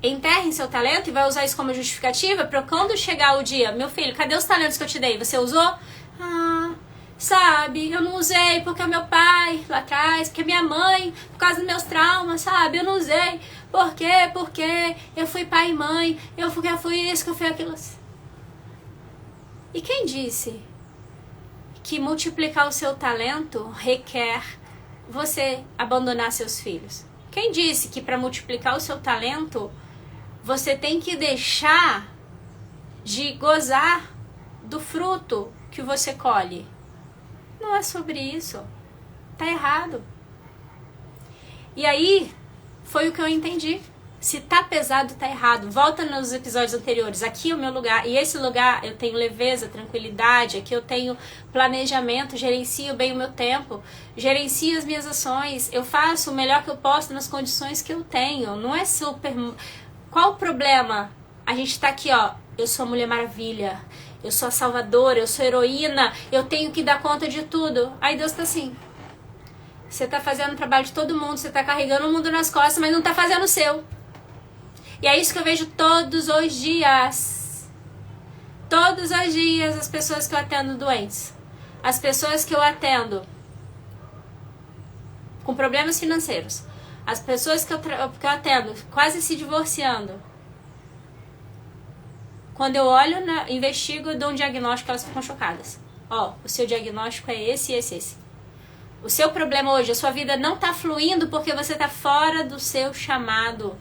enterrem seu talento e vai usar isso como justificativa para quando chegar o dia, meu filho, cadê os talentos que eu te dei? Você usou? Sabe, eu não usei porque o meu pai lá atrás, porque minha mãe, por causa dos meus traumas, sabe, eu não usei. Por quê? Porque eu fui pai e mãe, eu fui isso, que eu fui aquilo. E quem disse que multiplicar o seu talento requer você abandonar seus filhos? Quem disse que para multiplicar o seu talento você tem que deixar de gozar do fruto que você colhe? Não é sobre isso. Tá errado. E aí, foi o que eu entendi. Se tá pesado, tá errado. Volta nos episódios anteriores. Aqui é o meu lugar. E esse lugar eu tenho leveza, tranquilidade. Aqui eu tenho planejamento, gerencio bem o meu tempo, gerencio as minhas ações. Eu faço o melhor que eu posso nas condições que eu tenho. Não é super... Qual o problema? A gente tá aqui, ó. Eu sou a Mulher Maravilha. Eu sou a salvadora, eu sou a heroína, eu tenho que dar conta de tudo. Aí Deus tá assim, você tá fazendo o trabalho de todo mundo, você tá carregando o mundo nas costas, mas não tá fazendo o seu. E é isso que eu vejo todos os dias. Todos os dias as pessoas que eu atendo doentes. As pessoas que eu atendo com problemas financeiros. As pessoas que eu atendo quase se divorciando. Quando eu olho, investigo e dou um diagnóstico, elas ficam chocadas. Ó, o seu diagnóstico é esse, esse, esse. O seu problema hoje, a sua vida não tá fluindo porque você tá fora do seu chamado.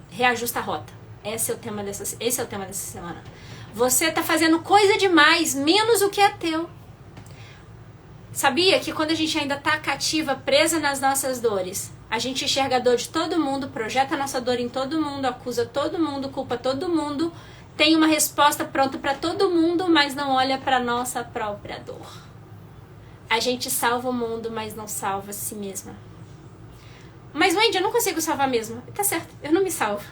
Reajusta a rota. Esse é o tema dessa semana. Você tá fazendo coisa demais, menos o que é teu. Sabia que quando a gente ainda tá cativa, presa nas nossas dores, a gente enxerga a dor de todo mundo, projeta a nossa dor em todo mundo, acusa todo mundo, culpa todo mundo, tem uma resposta pronta para todo mundo, mas não olha para nossa própria dor. A gente salva o mundo, mas não salva a si mesma. Mas, Wendy, eu não consigo salvar mesmo. Tá certo, eu não me salvo.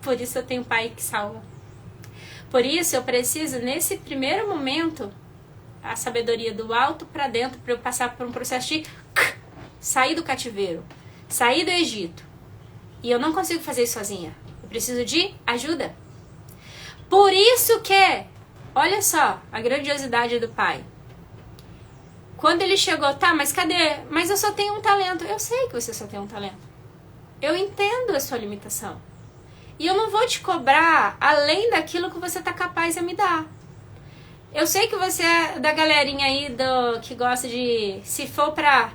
Por isso eu tenho um pai que salva. Por isso eu preciso, nesse primeiro momento, a sabedoria do alto para dentro, para eu passar por um processo de sair do cativeiro, sair do Egito. E eu não consigo fazer isso sozinha. Eu preciso de ajuda. Por isso que, olha só, a grandiosidade do pai. Quando ele chegou, tá, mas cadê? Mas eu só tenho um talento. Eu sei que você só tem um talento. Eu entendo a sua limitação. E eu não vou te cobrar além daquilo que você tá capaz de me dar. Eu sei que você é da galerinha aí que gosta de... Se for pra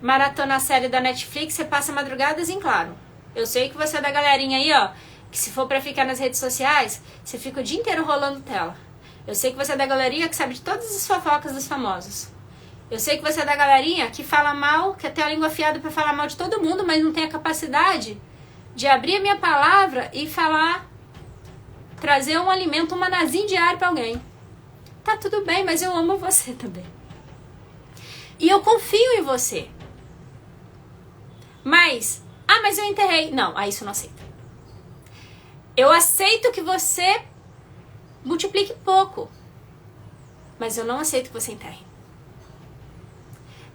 maratona série da Netflix, você passa madrugadas em claro. Eu sei que você é da galerinha aí, ó, que se for pra ficar nas redes sociais, você fica o dia inteiro rolando tela. Eu sei que você é da galerinha que sabe de todas as fofocas dos famosos. Eu sei que você é da galerinha que fala mal, que tem a língua afiada pra falar mal de todo mundo, mas não tem a capacidade de abrir a minha palavra e falar, trazer um alimento, um manazinho diário pra alguém. Tá tudo bem, mas eu amo você também. E eu confio em você. Mas eu enterrei. Não, isso eu não aceito. Eu aceito que você multiplique pouco. Mas eu não aceito que você enterre.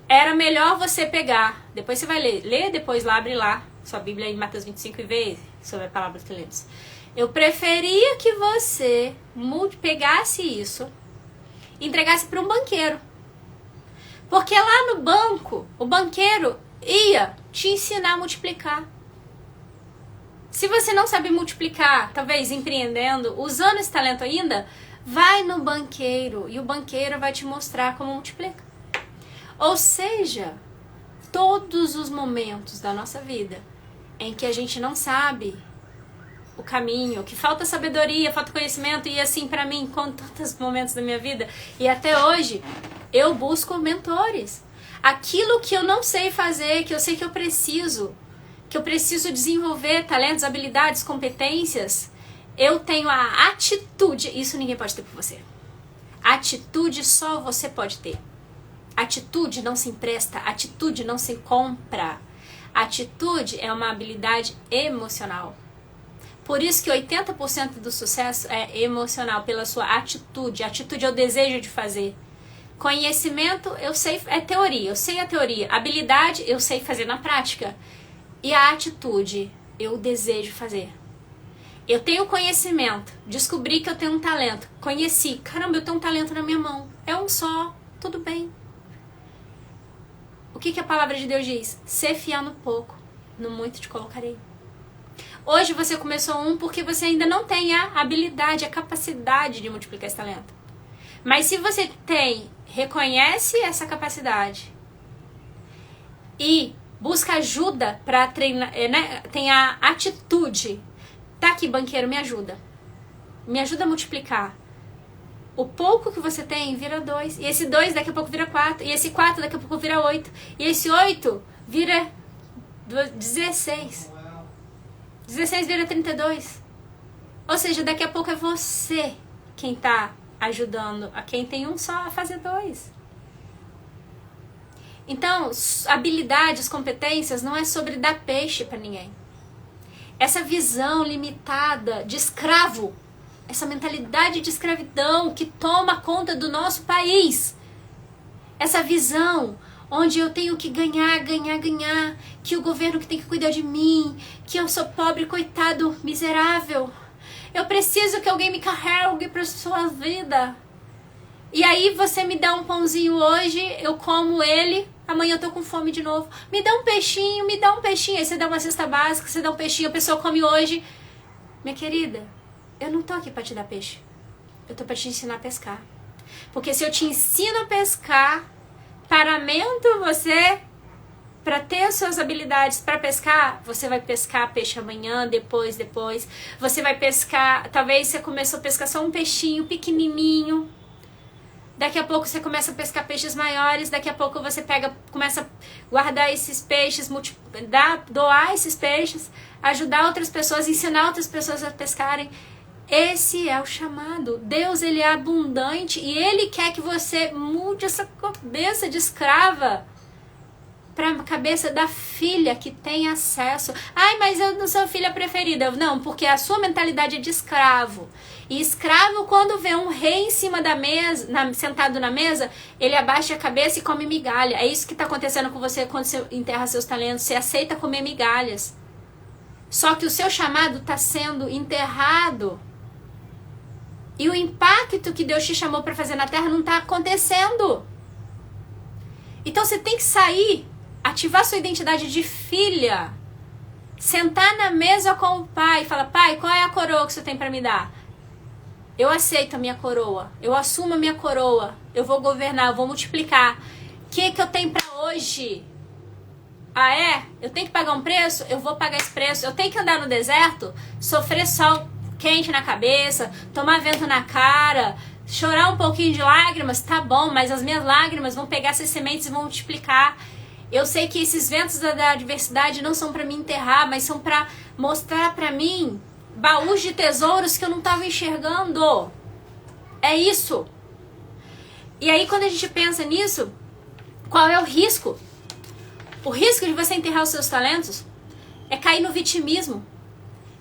Era melhor você pegar, depois você vai ler. Lê depois lá, abre lá, sua Bíblia em Mateus 25 e vê sobre a palavra que lemos. Eu preferia que você pegasse isso e entregasse para um banqueiro. Porque lá no banco, o banqueiro ia te ensinar a multiplicar. Se você não sabe multiplicar, talvez empreendendo, usando esse talento ainda, vai no banqueiro e o banqueiro vai te mostrar como multiplica. Ou seja, todos os momentos da nossa vida em que a gente não sabe o caminho, que falta sabedoria, falta conhecimento, e assim pra mim, com tantos momentos da minha vida, e até hoje, eu busco mentores. Aquilo que eu não sei fazer, que eu sei que eu preciso desenvolver talentos, habilidades, competências, eu tenho a atitude, isso ninguém pode ter por você. Atitude só você pode ter. Atitude não se empresta, atitude não se compra. Atitude é uma habilidade emocional. Por isso que 80% do sucesso é emocional, pela sua atitude. Atitude é o desejo de fazer. Conhecimento, eu sei, é teoria, eu sei a teoria. Habilidade, eu sei fazer na prática. E a atitude, eu desejo fazer. Eu tenho conhecimento, descobri que eu tenho um talento. Conheci, caramba, eu tenho um talento na minha mão. É um só, tudo bem. O que a palavra de Deus diz? Ser fiel no pouco, no muito te colocarei. Hoje você começou porque você ainda não tem a habilidade, a capacidade de multiplicar esse talento. Mas se você reconhece essa capacidade e busca ajuda para treinar, né? Tem a atitude. Tá aqui, banqueiro, me ajuda. Me ajuda a multiplicar. O pouco que você tem vira 2. E esse 2 daqui a pouco vira 4. E esse 4 daqui a pouco vira 8. E esse 8 vira 16. 16 vira 32. Ou seja, daqui a pouco é você quem tá ajudando a quem tem um só a fazer 2. Então, habilidades, competências não é sobre dar peixe para ninguém. Essa visão limitada de escravo, essa mentalidade de escravidão que toma conta do nosso país. Essa visão onde eu tenho que ganhar, que o governo que tem que cuidar de mim, que eu sou pobre, coitado, miserável. Eu preciso que alguém me carregue para a sua vida. E aí você me dá um pãozinho hoje, eu como ele, amanhã eu tô com fome de novo. Me dá um peixinho, me dá um peixinho. Aí você dá uma cesta básica, você dá um peixinho, a pessoa come hoje. Minha querida, eu não tô aqui para te dar peixe. Eu tô para te ensinar a pescar. Porque se eu te ensino a pescar, paramento você, para ter as suas habilidades para pescar, você vai pescar peixe amanhã, depois. Você vai pescar, talvez você começou a pescar só um peixinho pequenininho. Daqui a pouco você começa a pescar peixes maiores, daqui a pouco você começa a guardar esses peixes, doar esses peixes, ajudar outras pessoas, ensinar outras pessoas a pescarem. Esse é o chamado. Deus, ele é abundante e ele quer que você mude essa cabeça de escrava para a cabeça da filha que tem acesso. Ai, mas eu não sou filha preferida. Não, porque a sua mentalidade é de escravo. E escravo, quando vê um rei em cima da mesa, sentado na mesa, ele abaixa a cabeça e come migalha. É isso que está acontecendo com você quando você enterra seus talentos. Você aceita comer migalhas. Só que o seu chamado está sendo enterrado. E o impacto que Deus te chamou para fazer na terra não está acontecendo. Então você tem que sair, ativar sua identidade de filha. Sentar na mesa com o pai e falar: pai, qual é a coroa que você tem para me dar? Eu aceito a minha coroa. Eu assumo a minha coroa. Eu vou governar, eu vou multiplicar. O que eu tenho para hoje? Ah, é? Eu tenho que pagar um preço? Eu vou pagar esse preço. Eu tenho que andar no deserto? Sofrer sol quente na cabeça, tomar vento na cara, chorar um pouquinho de lágrimas, tá bom, mas as minhas lágrimas vão pegar essas sementes e vão multiplicar. Eu sei que esses ventos da adversidade não são para me enterrar, mas são para mostrar para mim baús de tesouros que eu não estava enxergando. É isso. E aí quando a gente pensa nisso, qual é o risco? O risco de você enterrar os seus talentos é cair no vitimismo.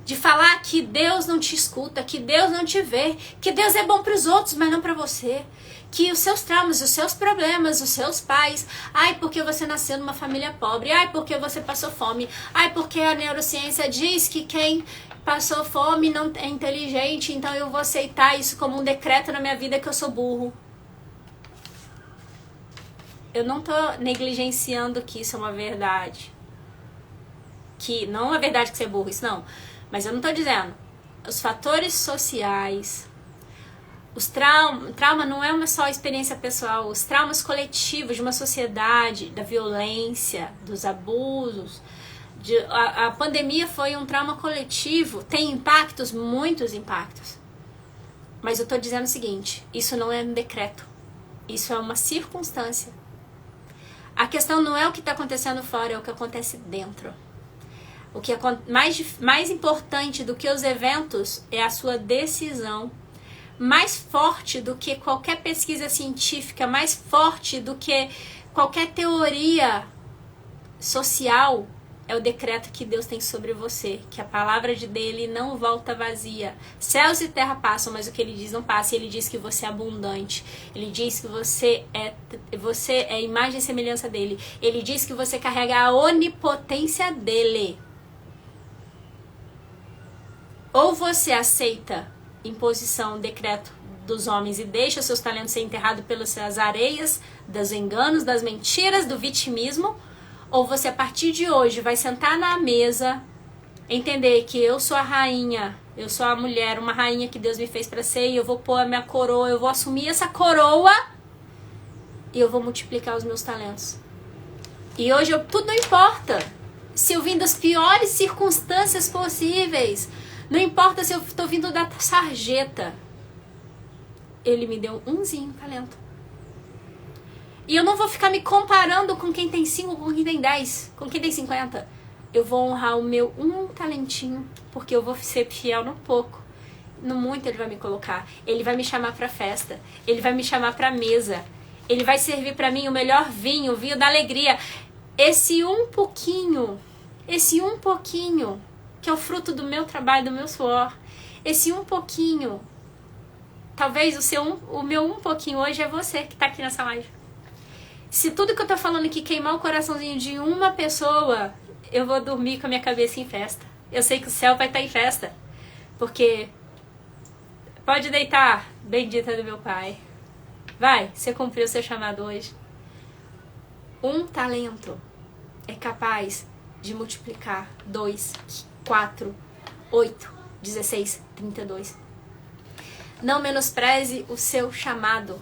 De falar que Deus não te escuta, que Deus não te vê, que Deus é bom para os outros, mas não para você. Que os seus traumas, os seus problemas, os seus pais, ai, porque você nasceu numa família pobre, ai, porque você passou fome, ai, porque a neurociência diz que quem passou fome não é inteligente, então eu vou aceitar isso como um decreto na minha vida que eu sou burro. Eu não tô negligenciando que isso é uma verdade. Que não é verdade que você é burro, isso não. Mas eu não estou dizendo. Os fatores sociais, os trauma não é uma só experiência pessoal, os traumas coletivos de uma sociedade, da violência, dos abusos. A pandemia foi um trauma coletivo, tem impactos, muitos impactos. Mas eu estou dizendo o seguinte, isso não é um decreto, isso é uma circunstância. A questão não é o que está acontecendo fora, é o que acontece dentro. O que é mais importante do que os eventos é a sua decisão. Mais forte do que qualquer pesquisa científica, mais forte do que qualquer teoria social, é o decreto que Deus tem sobre você. Que a palavra dele não volta vazia. Céus e terra passam, mas o que ele diz não passa. Ele diz que você é abundante. Ele diz que você é a imagem e semelhança dele. Ele diz que você carrega a onipotência dele. Ou você aceita imposição, decreto dos homens e deixa seus talentos ser enterrados pelas areias, dos enganos, das mentiras, do vitimismo, ou você a partir de hoje vai sentar na mesa, entender que eu sou a rainha, eu sou a mulher, uma rainha que Deus me fez para ser, e eu vou pôr a minha coroa, eu vou assumir essa coroa e eu vou multiplicar os meus talentos. E hoje tudo não importa se eu vim das piores circunstâncias possíveis. Não importa se eu estou vindo da sarjeta. Ele me deu umzinho talento. E eu não vou ficar me comparando com quem tem 5, com quem tem 10, com quem tem 50. Eu vou honrar o meu talentinho, porque eu vou ser fiel no pouco. No muito ele vai me colocar. Ele vai me chamar para festa. Ele vai me chamar para mesa. Ele vai servir para mim o melhor vinho, o vinho da alegria. Esse um pouquinho, que é o fruto do meu trabalho, do meu suor. Esse um pouquinho, talvez o meu um pouquinho hoje é você que está aqui nessa live. Se tudo que eu tô falando aqui queimar o coraçãozinho de uma pessoa, eu vou dormir com a minha cabeça em festa. Eu sei que o céu vai estar em festa. Porque pode deitar, bendita do meu Pai. Vai, você cumpriu o seu chamado hoje. Um talento é capaz de multiplicar 2, 4, 8, 16, 32. Não menospreze o seu chamado.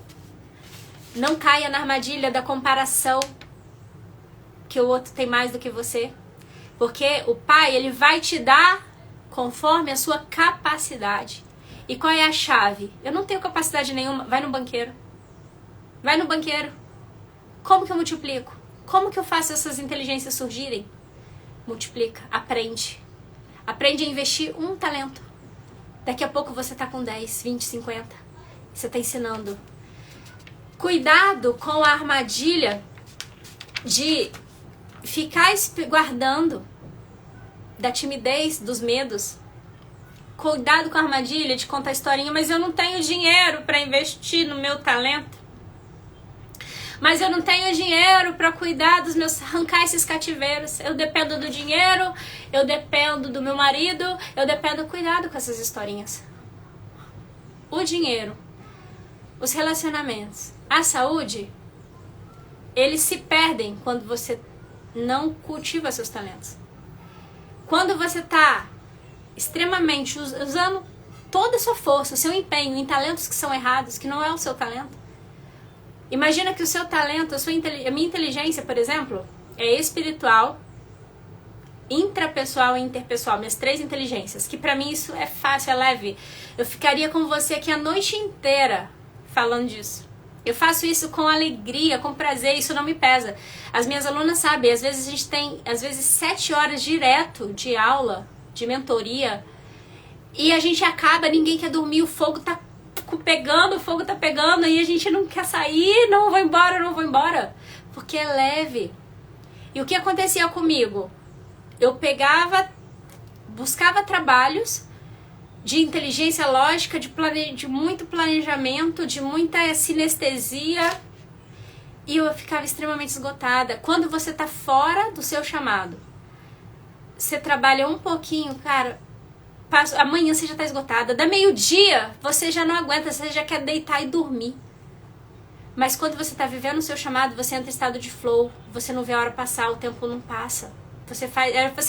Não caia na armadilha da comparação que o outro tem mais do que você. Porque o Pai, ele vai te dar conforme a sua capacidade. E qual é a chave? Eu não tenho capacidade nenhuma. Vai no banqueiro. Vai no banqueiro. Como que eu multiplico? Como que eu faço essas inteligências surgirem? Multiplica. Aprende. Aprende a investir um talento. Daqui a pouco você tá com 10, 20, 50. Você tá ensinando. Cuidado com a armadilha de ficar guardando da timidez, dos medos. Cuidado com a armadilha de contar historinha, mas eu não tenho dinheiro para investir no meu talento. Mas eu não tenho dinheiro para cuidar dos meus, arrancar esses cativeiros. Eu dependo do dinheiro, eu dependo do meu marido, eu dependo. Cuidado com essas historinhas. O dinheiro, os relacionamentos, a saúde, eles se perdem quando você não cultiva seus talentos. Quando você está extremamente usando toda a sua força, o seu empenho em talentos que são errados, que não é o seu talento. Imagina que o seu talento, a minha inteligência, por exemplo, é espiritual, intrapessoal e interpessoal, minhas 3 inteligências, que pra mim isso é fácil, é leve. Eu ficaria com você aqui a noite inteira falando disso. Eu faço isso com alegria, com prazer, isso não me pesa. As minhas alunas sabem, às vezes a gente tem 7 horas direto de aula, de mentoria, e a gente acaba, ninguém quer dormir, o fogo tá pegando, e a gente não quer sair, não vou embora, porque é leve. E o que acontecia comigo? Eu buscava trabalhos de inteligência lógica, de muito planejamento, de muita sinestesia, e eu ficava extremamente esgotada. Quando você tá fora do seu chamado, você trabalha um pouquinho, cara, amanhã você já tá esgotada. Da meio-dia, você já não aguenta, você já quer deitar e dormir. Mas quando você tá vivendo o seu chamado, você entra em estado de flow, você não vê a hora passar, o tempo não passa. Você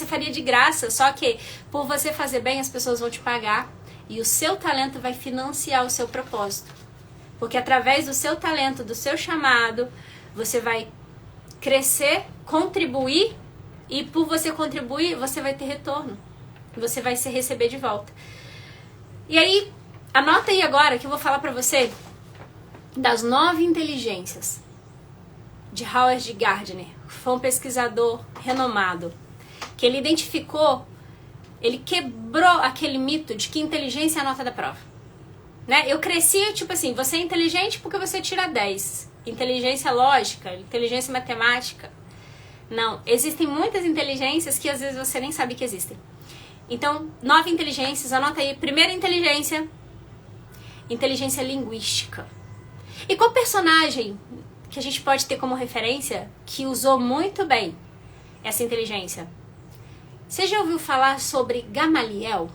faria de graça, só que por você fazer bem, as pessoas vão te pagar. E o seu talento vai financiar o seu propósito. Porque através do seu talento, do seu chamado, você vai crescer, contribuir, e por você contribuir, você vai ter retorno. Você vai se receber de volta. E aí, anota aí agora que eu vou falar pra você das 9 inteligências de Howard Gardner. Foi um pesquisador renomado, que ele identificou, ele quebrou aquele mito de que inteligência é a nota da prova. Né? Eu cresci, tipo assim, você é inteligente porque você tira 10. Inteligência lógica, inteligência matemática. Não, existem muitas inteligências que às vezes você nem sabe que existem. Então, 9 inteligências, anota aí. Primeira inteligência, inteligência linguística. E qual personagem que a gente pode ter como referência que usou muito bem essa inteligência? Você já ouviu falar sobre Gamaliel?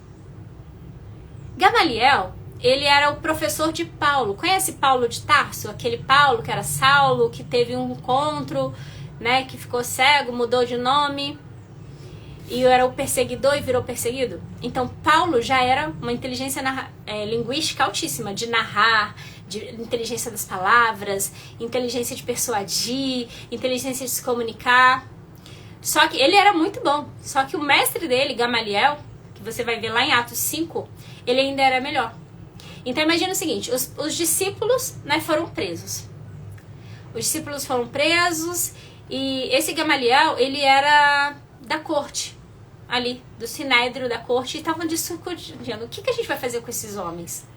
Gamaliel, ele era o professor de Paulo. Conhece Paulo de Tarso? Aquele Paulo que era Saulo, que teve um encontro, né, que ficou cego, mudou de nome, e era o perseguidor e virou perseguido. Então Paulo já era uma inteligência linguística altíssima, de narrar, de inteligência das palavras, inteligência de persuadir, inteligência de se comunicar. Só que ele era muito bom. Só que o mestre dele, Gamaliel, que você vai ver lá em Atos 5, ele ainda era melhor. Então imagina o seguinte, os discípulos, né, foram presos. Os discípulos foram presos e esse Gamaliel, ele era da corte, ali, do sinédrio da corte, e estavam discutindo o que a gente vai fazer com esses homens.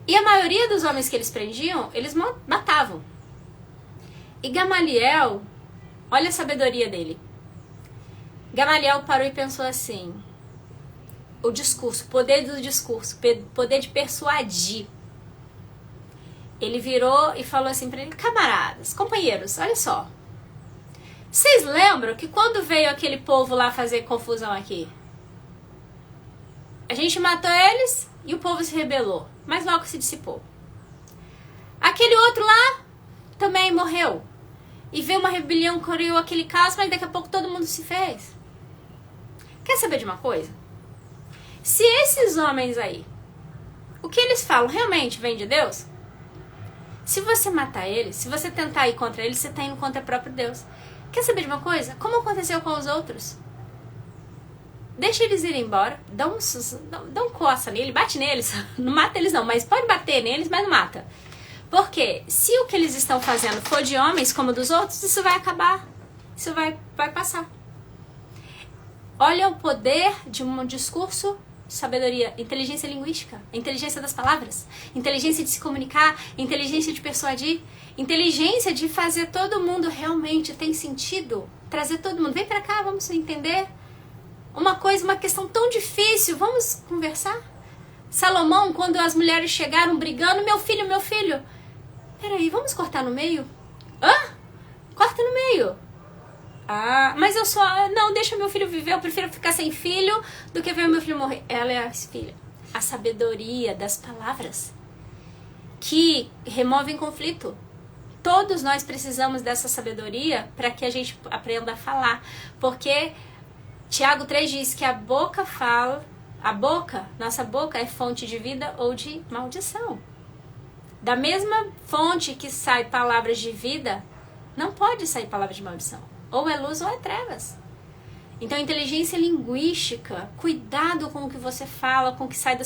E a maioria dos homens que eles prendiam, eles matavam. E Gamaliel, olha a sabedoria dele. Gamaliel parou e pensou assim, o discurso, o poder do discurso, poder de persuadir. Ele virou e falou assim para ele, camaradas, companheiros, olha só. Vocês lembram que quando veio aquele povo lá fazer confusão aqui? A gente matou eles e o povo se rebelou, mas logo se dissipou. Aquele outro lá também morreu. E veio uma rebelião, criou aquele caos, mas daqui a pouco todo mundo se fez. Quer saber de uma coisa? Se esses homens aí, o que eles falam realmente vem de Deus? Se você matar eles, se você tentar ir contra eles, você está indo contra o próprio Deus. Quer saber de uma coisa? Como aconteceu com os outros? Deixa eles irem embora, dá um coça nele, bate neles, não mata eles não, mas pode bater neles, mas não mata. Porque se o que eles estão fazendo for de homens como dos outros, isso vai acabar, isso vai passar. Olha o poder de um discurso sabedoria? Inteligência linguística, inteligência das palavras, inteligência de se comunicar, inteligência de persuadir, inteligência de fazer todo mundo realmente tem sentido, trazer todo mundo, vem pra cá, vamos entender uma questão tão difícil, vamos conversar. Salomão, quando as mulheres chegaram brigando, meu filho, peraí, vamos cortar no meio? Hã? Corta no meio. Ah, mas eu só... Não, deixa meu filho viver, eu prefiro ficar sem filho do que ver meu filho morrer. Ela é a filha. A sabedoria das palavras que removem conflito. Todos nós precisamos dessa sabedoria para que a gente aprenda a falar. Porque Tiago 3 diz que a boca fala... nossa boca é fonte de vida ou de maldição. Da mesma fonte que sai palavras de vida, não pode sair palavras de maldição. Ou é luz ou é trevas. Então, inteligência linguística, cuidado com o que você fala, com o que sai da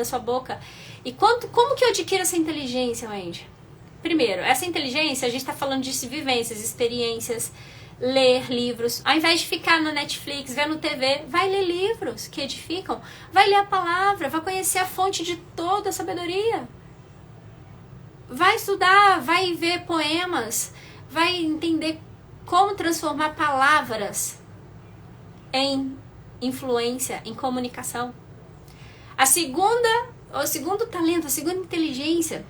sua boca. E como que eu adquiro essa inteligência, Wendy? Primeiro, essa inteligência, a gente está falando de vivências, experiências, ler livros. Ao invés de ficar no Netflix, vendo TV, vai ler livros que edificam. Vai ler a palavra, vai conhecer a fonte de toda a sabedoria. Vai estudar, vai ver poemas, vai entender como transformar palavras em influência, em comunicação. O segundo talento, a segunda inteligência,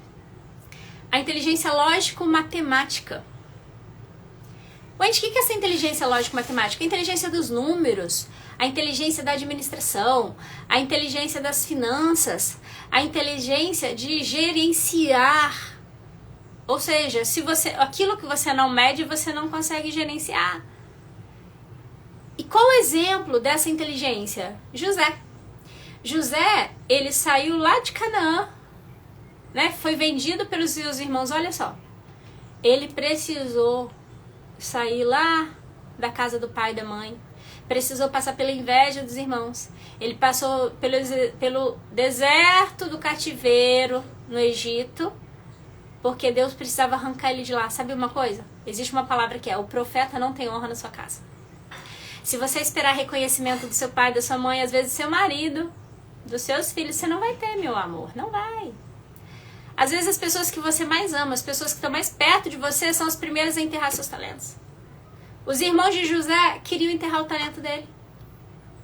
a inteligência lógico-matemática. Wendy, o que é essa inteligência lógico-matemática? A inteligência dos números, a inteligência da administração, a inteligência das finanças, a inteligência de gerenciar. Ou seja, aquilo que você não mede, você não consegue gerenciar. E qual o exemplo dessa inteligência? José. José, ele saiu lá de Canaã, né? Foi vendido pelos seus irmãos. Olha só, ele precisou sair lá da casa do pai e da mãe. Precisou passar pela inveja dos irmãos. Ele passou pelo deserto do cativeiro no Egito, porque Deus precisava arrancar ele de lá. Sabe uma coisa? Existe uma palavra que é: o profeta não tem honra na sua casa. Se você esperar reconhecimento do seu pai, da sua mãe, às vezes do seu marido, dos seus filhos, você não vai ter, meu amor. Não vai. Às vezes as pessoas que você mais ama, as pessoas que estão mais perto de você, são as primeiras a enterrar seus talentos. Os irmãos de José queriam enterrar o talento dele.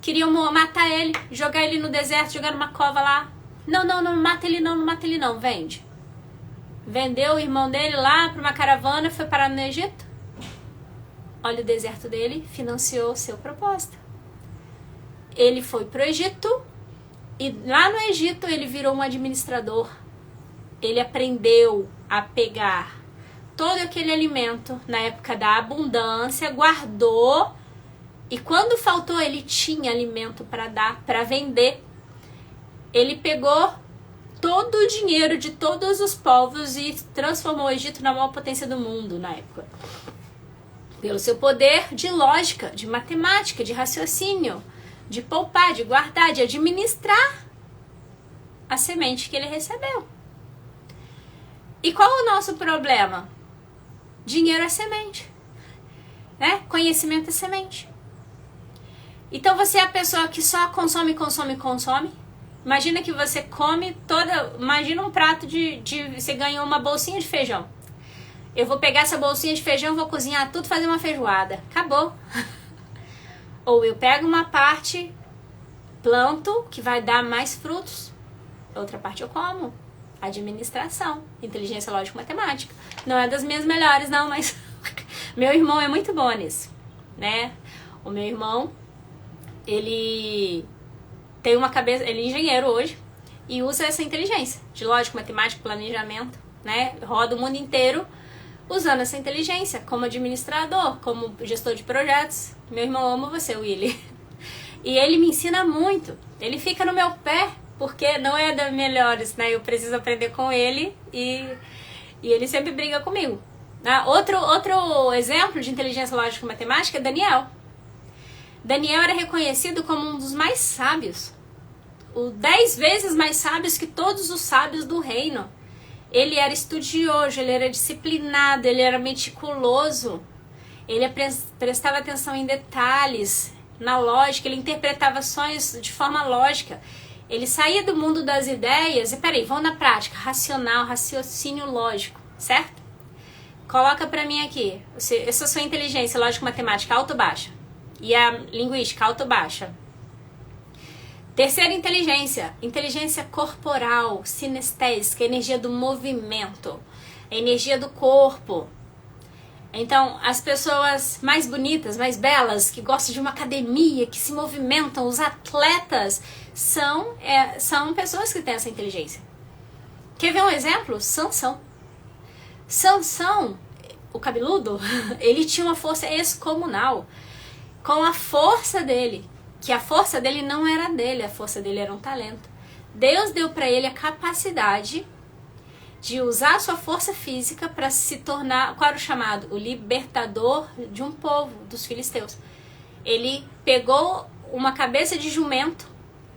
Queriam matar ele, jogar ele no deserto, jogar numa cova lá. Não mata ele não, vende. Vendeu o irmão dele lá para uma caravana, foi parar no Egito. Olha o deserto dele, financiou o seu propósito. Ele foi para o Egito e lá no Egito ele virou um administrador. Ele aprendeu a pegar todo aquele alimento na época da abundância, guardou, e quando faltou ele tinha alimento para dar, para vender. Ele pegou todo o dinheiro de todos os povos e transformou o Egito na maior potência do mundo na época. Pelo seu poder de lógica, de matemática, de raciocínio, de poupar, de guardar, de administrar a semente que ele recebeu. E qual é o nosso problema? Dinheiro é semente, né? Conhecimento é semente. Então você é a pessoa que só consome. Imagina que você come imagina um prato você ganhou uma bolsinha de feijão. Eu vou pegar essa bolsinha de feijão, vou cozinhar tudo, fazer uma feijoada. Acabou. Ou eu pego uma parte, planto, que vai dar mais frutos. Outra parte eu como. Administração, inteligência lógico-matemática. Não é das minhas melhores, não, mas meu irmão é muito bom nisso, né? O meu irmão, ele tem uma cabeça, ele é engenheiro hoje e usa essa inteligência de lógico, matemática, planejamento, né? Roda o mundo inteiro usando essa inteligência como administrador, como gestor de projetos. Meu irmão ama você, Willy. E ele me ensina muito. Ele fica no meu pé, porque não é das melhores, né? Eu preciso aprender com ele e ele sempre briga comigo. Outro exemplo de inteligência lógica e matemática é Daniel. Daniel era reconhecido como um dos mais sábios. 10 vezes mais sábios que todos os sábios do reino. Ele era estudioso, ele era disciplinado, ele era meticuloso. Ele prestava atenção em detalhes. na lógica, ele interpretava sonhos de forma lógica. Ele saía do mundo das ideias e, peraí, vamos na prática, racional, raciocínio lógico, certo? Coloca pra mim aqui, essa sua inteligência lógico-matemática alta ou baixa? E a linguística alta ou baixa? Terceira inteligência, inteligência corporal, sinestésica, energia do movimento, energia do corpo. Então, as pessoas mais bonitas, mais belas, que gostam de uma academia, que se movimentam, os atletas, são pessoas que têm essa inteligência. Quer ver um exemplo? Sansão. Sansão, o cabeludo, ele tinha uma força excomunal. Com a força dele, que a força dele não era dele, a força dele era um talento. Deus deu para ele a capacidade de usar a sua força física para se tornar, qual era o chamado? O libertador de um povo, dos filisteus. Ele pegou uma cabeça de jumento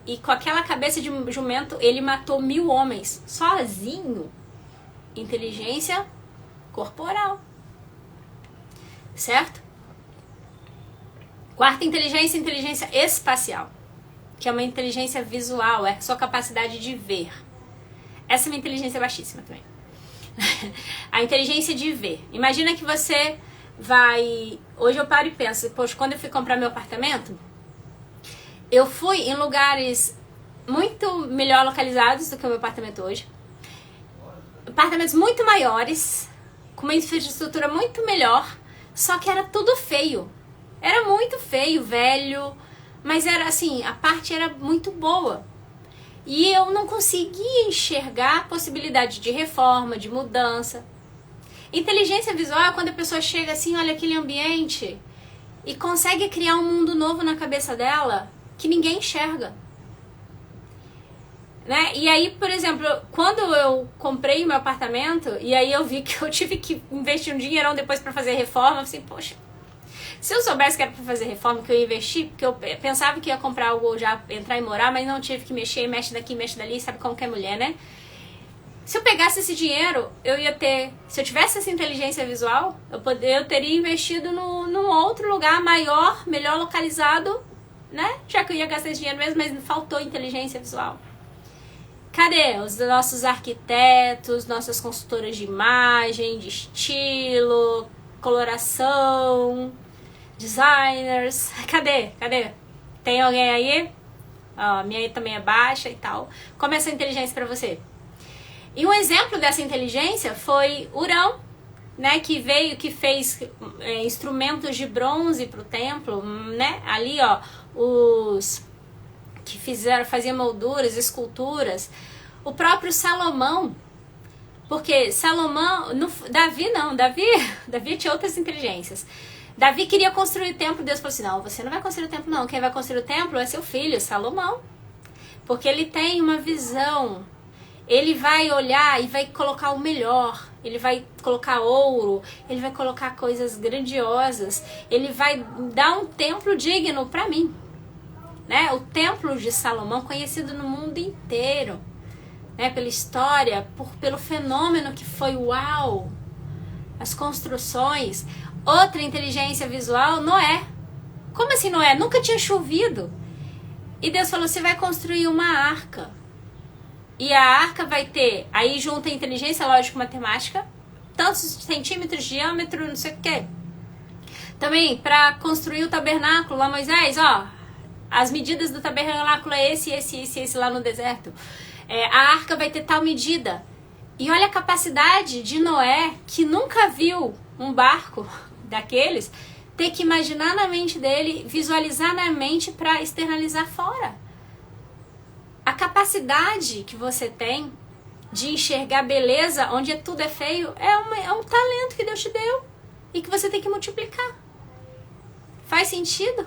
e com aquela cabeça de jumento ele matou 1000 homens, sozinho. Inteligência corporal. Certo? Quarta inteligência, inteligência espacial, que é uma inteligência visual, é a sua capacidade de ver. Essa é uma inteligência baixíssima também. A inteligência de ver. Imagina que você vai... Hoje eu paro e penso, poxa, quando eu fui comprar meu apartamento, eu fui em lugares muito melhor localizados do que o meu apartamento hoje. Apartamentos muito maiores, com uma infraestrutura muito melhor, só que era tudo feio. Era muito feio, velho, mas era assim, a parte era muito boa. E eu não conseguia enxergar a possibilidade de reforma, de mudança. Inteligência visual é quando a pessoa chega assim, olha aquele ambiente e consegue criar um mundo novo na cabeça dela que ninguém enxerga. Né? E aí, por exemplo, quando eu comprei o meu apartamento e aí eu vi que eu tive que investir um dinheirão depois para fazer reforma, eu falei, poxa, se eu soubesse que era pra fazer reforma, que eu ia investir, porque eu pensava que ia comprar algo, já entrar e morar, mas não tive que mexer, mexe daqui, mexe dali, sabe como que é mulher, né? Se eu pegasse esse dinheiro, eu ia ter... Se eu tivesse essa inteligência visual, eu teria investido num outro lugar maior, melhor localizado, né? Já que eu ia gastar esse dinheiro mesmo, mas faltou inteligência visual. Cadê os nossos arquitetos, nossas consultoras de imagem, de estilo, coloração... designers, cadê? Tem alguém aí? Ó, minha aí também é baixa e tal. Como é essa inteligência pra você? E um exemplo dessa inteligência foi Urão, né, que fez instrumentos de bronze pro templo, né? Ali, ó, os que faziam molduras, esculturas. O próprio Salomão, porque Salomão, Davi tinha outras inteligências. Davi queria construir o templo, Deus falou assim, não, você não vai construir o templo não, quem vai construir o templo é seu filho, Salomão. Porque ele tem uma visão, ele vai olhar e vai colocar o melhor, ele vai colocar ouro, ele vai colocar coisas grandiosas, ele vai dar um templo digno para mim. Né? O templo de Salomão, conhecido no mundo inteiro, né? Pela história, pelo fenômeno que foi uau, as construções. Outra inteligência visual, Noé. Como assim Noé? Nunca tinha chovido. E Deus falou, você vai construir uma arca. E a arca vai ter, aí junta a inteligência lógico-matemática, tantos centímetros de diâmetro, não sei o quê. Também, para construir o tabernáculo, lá Moisés, ó, as medidas do tabernáculo é esse lá no deserto. A arca vai ter tal medida. E olha a capacidade de Noé, que nunca viu um barco daqueles, ter que imaginar na mente dele, visualizar na mente para externalizar fora. A capacidade que você tem de enxergar beleza onde tudo é feio é um talento que Deus te deu e que você tem que multiplicar. Faz sentido?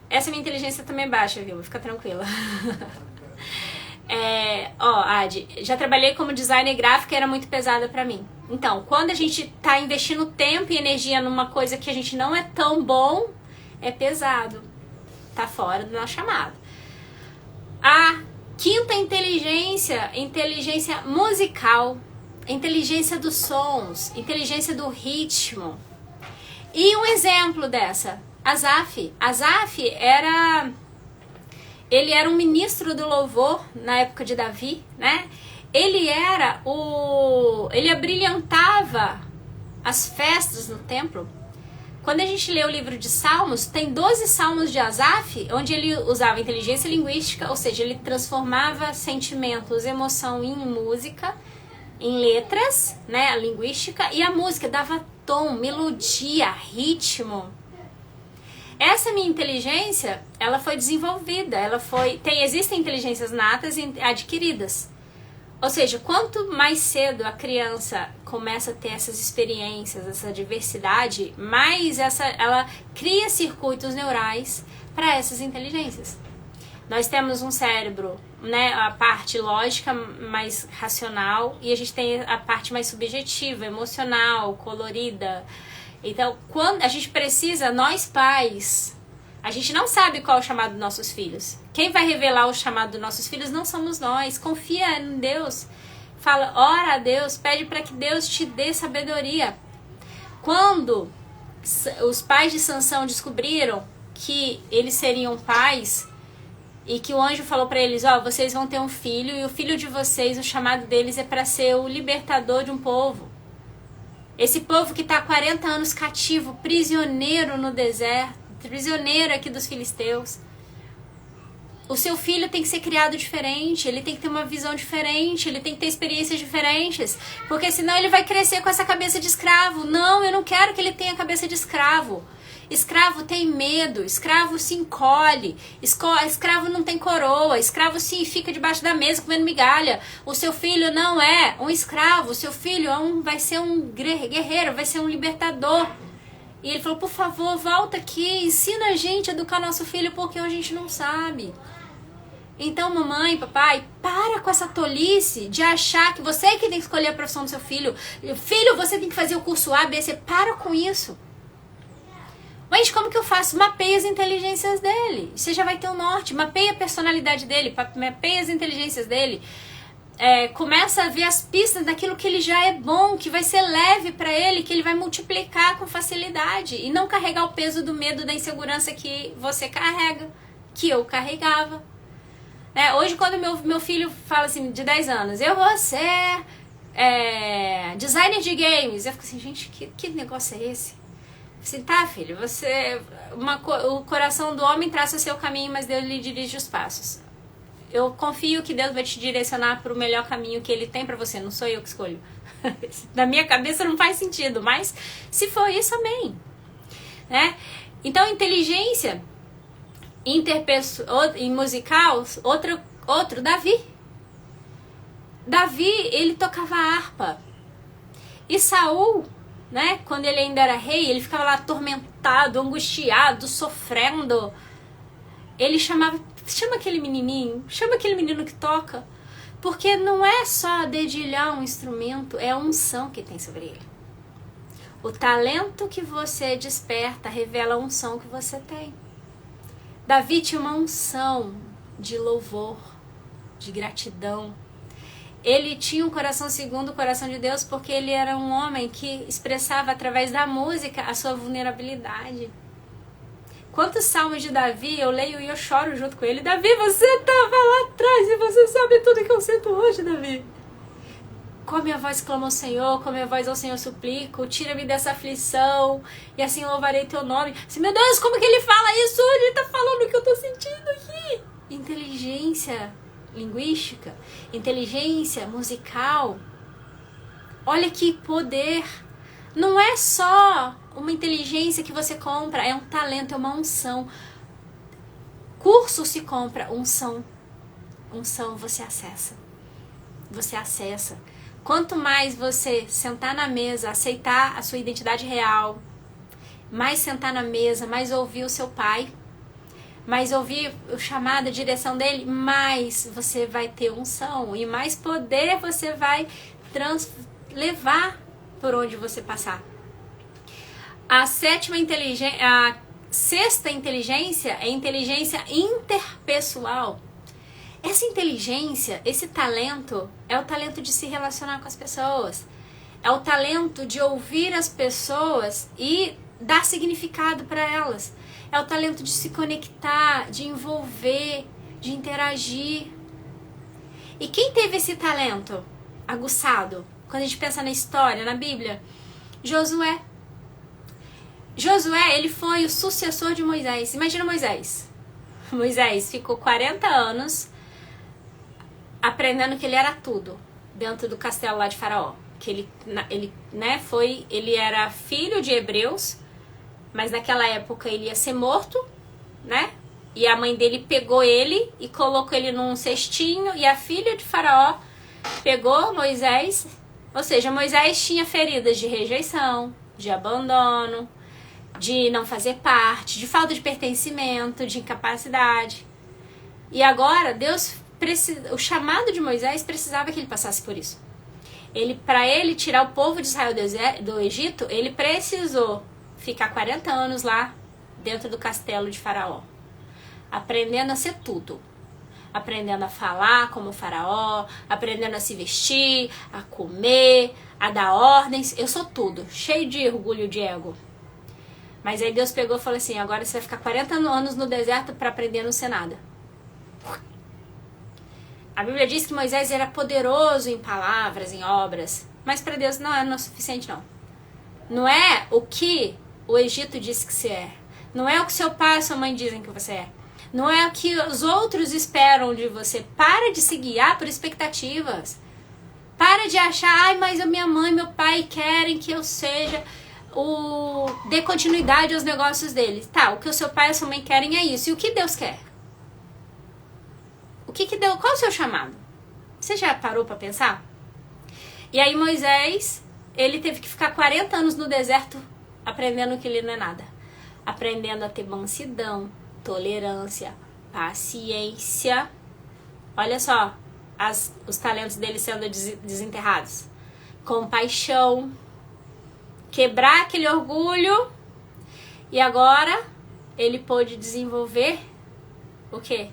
Essa minha inteligência também é baixa, viu? Fica tranquila. Adi, já trabalhei como designer gráfico e era muito pesada pra mim. Então, quando a gente tá investindo tempo e energia numa coisa que a gente não é tão bom, é pesado. Tá fora do nosso chamado. A quinta inteligência, inteligência musical, inteligência dos sons, inteligência do ritmo. E um exemplo dessa, Asaf. Asaf ele era um ministro do louvor na época de Davi, né? Ele abrilhantava as festas no templo. Quando a gente lê o livro de Salmos, tem 12 salmos de Asaf, onde ele usava inteligência linguística, ou seja, ele transformava sentimentos, emoção em música, em letras, né, a linguística, e a música dava tom, melodia, ritmo. Essa minha inteligência, ela foi desenvolvida, existem inteligências natas e adquiridas. Ou seja, quanto mais cedo a criança começa a ter essas experiências, essa diversidade, mais ela cria circuitos neurais para essas inteligências. Nós temos um cérebro, né, a parte lógica mais racional, e a gente tem a parte mais subjetiva, emocional, colorida. Então, quando a gente precisa, nós pais, a gente não sabe qual é o chamado dos nossos filhos. Quem vai revelar o chamado dos nossos filhos não somos nós. Confia em Deus. Fala, ora a Deus, pede para que Deus te dê sabedoria. Quando os pais de Sansão descobriram que eles seriam pais e que o anjo falou para eles, vocês vão ter um filho e o filho de vocês, o chamado deles é para ser o libertador de um povo. Esse povo que está há 40 anos cativo, prisioneiro no deserto, prisioneiro aqui dos filisteus. O seu filho tem que ser criado diferente, ele tem que ter uma visão diferente, ele tem que ter experiências diferentes, porque senão ele vai crescer com essa cabeça de escravo. Não, eu não quero que ele tenha cabeça de escravo. Escravo tem medo, escravo se encolhe, escravo não tem coroa, escravo se fica debaixo da mesa comendo migalha. O seu filho não é um escravo, o seu filho vai ser um guerreiro, vai ser um libertador. E ele falou, por favor, volta aqui, ensina a gente a educar nosso filho, porque a gente não sabe. Então, mamãe, papai, para com essa tolice de achar que você que tem que escolher a profissão do seu filho. Filho, você tem que fazer o curso A, B, C. Para com isso. Mas como que eu faço? Mapeia as inteligências dele. Você já vai ter um norte. Mapeia a personalidade dele, mapeia as inteligências dele. Começa a ver as pistas daquilo que ele já é bom, que vai ser leve para ele, que ele vai multiplicar com facilidade. E não carregar o peso do medo, da insegurança que você carrega, que eu carregava. Hoje, quando meu filho fala assim, de 10 anos, eu vou ser designer de games. Eu fico assim, gente, que negócio é esse? Assim, tá, filho, o coração do homem traça o seu caminho, mas Deus lhe dirige os passos. Eu confio que Deus vai te direcionar para o melhor caminho que Ele tem para você, não sou eu que escolho. Na minha cabeça não faz sentido, mas se for isso, amém. Né? Então, inteligência em musical, outro, Davi. Davi, ele tocava harpa. E Saul, né, quando ele ainda era rei, ele ficava lá atormentado, angustiado, sofrendo. Ele chama aquele menininho, chama aquele menino que toca, porque não é só dedilhar um instrumento, é a unção que tem sobre ele. O talento que você desperta revela a unção que você tem. Davi tinha uma unção de louvor, de gratidão. Ele tinha um coração segundo o coração de Deus, porque ele era um homem que expressava através da música a sua vulnerabilidade. Quantos salmos de Davi eu leio e eu choro junto com ele. Davi, você estava lá atrás e você sabe tudo que eu sinto hoje, Davi. Com a minha voz clamo ao Senhor, com a minha voz ao Senhor suplico, tira-me dessa aflição e assim louvarei teu nome. Assim, meu Deus, como que ele fala isso? Ele está falando o que eu estou sentindo aqui. Inteligência linguística, inteligência musical. Olha que poder. Não é só uma inteligência que você compra, é um talento, é uma unção. Curso se compra, unção você acessa. Você acessa. Quanto mais você sentar na mesa, aceitar a sua identidade real, mais sentar na mesa, mais ouvir o seu pai, mais ouvir o chamado, a direção dele, mais você vai ter unção e mais poder você vai levar por onde você passar. A sexta inteligência é a inteligência interpessoal. Essa inteligência, esse talento, é o talento de se relacionar com as pessoas. É o talento de ouvir as pessoas e dar significado para elas. É o talento de se conectar, de envolver, de interagir. E quem teve esse talento aguçado? Quando a gente pensa na história, na Bíblia, Josué. Josué, ele foi o sucessor de Moisés. Imagina Moisés. Moisés ficou 40 anos aprendendo que ele era tudo dentro do castelo lá de Faraó. Que ele era filho de hebreus, mas naquela época ele ia ser morto, né? E a mãe dele pegou ele e colocou ele num cestinho, e a filha de Faraó pegou Moisés. Ou seja, Moisés tinha feridas de rejeição, de abandono, de não fazer parte, de falta de pertencimento, de incapacidade. E agora, o chamado de Moisés precisava que ele passasse por isso. Para ele tirar o povo de Israel do Egito, ele precisou ficar 40 anos lá dentro do castelo de Faraó, aprendendo a ser tudo. Aprendendo a falar como o Faraó, aprendendo a se vestir, a comer, a dar ordens. Eu sou tudo, cheio de orgulho, de ego. Mas aí Deus pegou e falou assim: agora você vai ficar 40 anos no deserto para aprender a não ser nada. A Bíblia diz que Moisés era poderoso em palavras, em obras, mas para Deus não é o suficiente, não. Não é o que o Egito disse que você é. Não é o que seu pai e sua mãe dizem que você é. Não é o que os outros esperam de você. Para de se guiar por expectativas. Para de achar, mas a minha mãe e meu pai querem que eu seja dê continuidade aos negócios deles. Tá, o que o seu pai e a sua mãe querem é isso. E o que Deus quer? Qual é o seu chamado? Você já parou para pensar? E aí Moisés, ele teve que ficar 40 anos no deserto aprendendo que ele não é nada. Aprendendo a ter mansidão, tolerância, paciência. Olha só os talentos dele sendo desenterrados. Compaixão. Quebrar aquele orgulho. E agora ele pôde desenvolver o quê?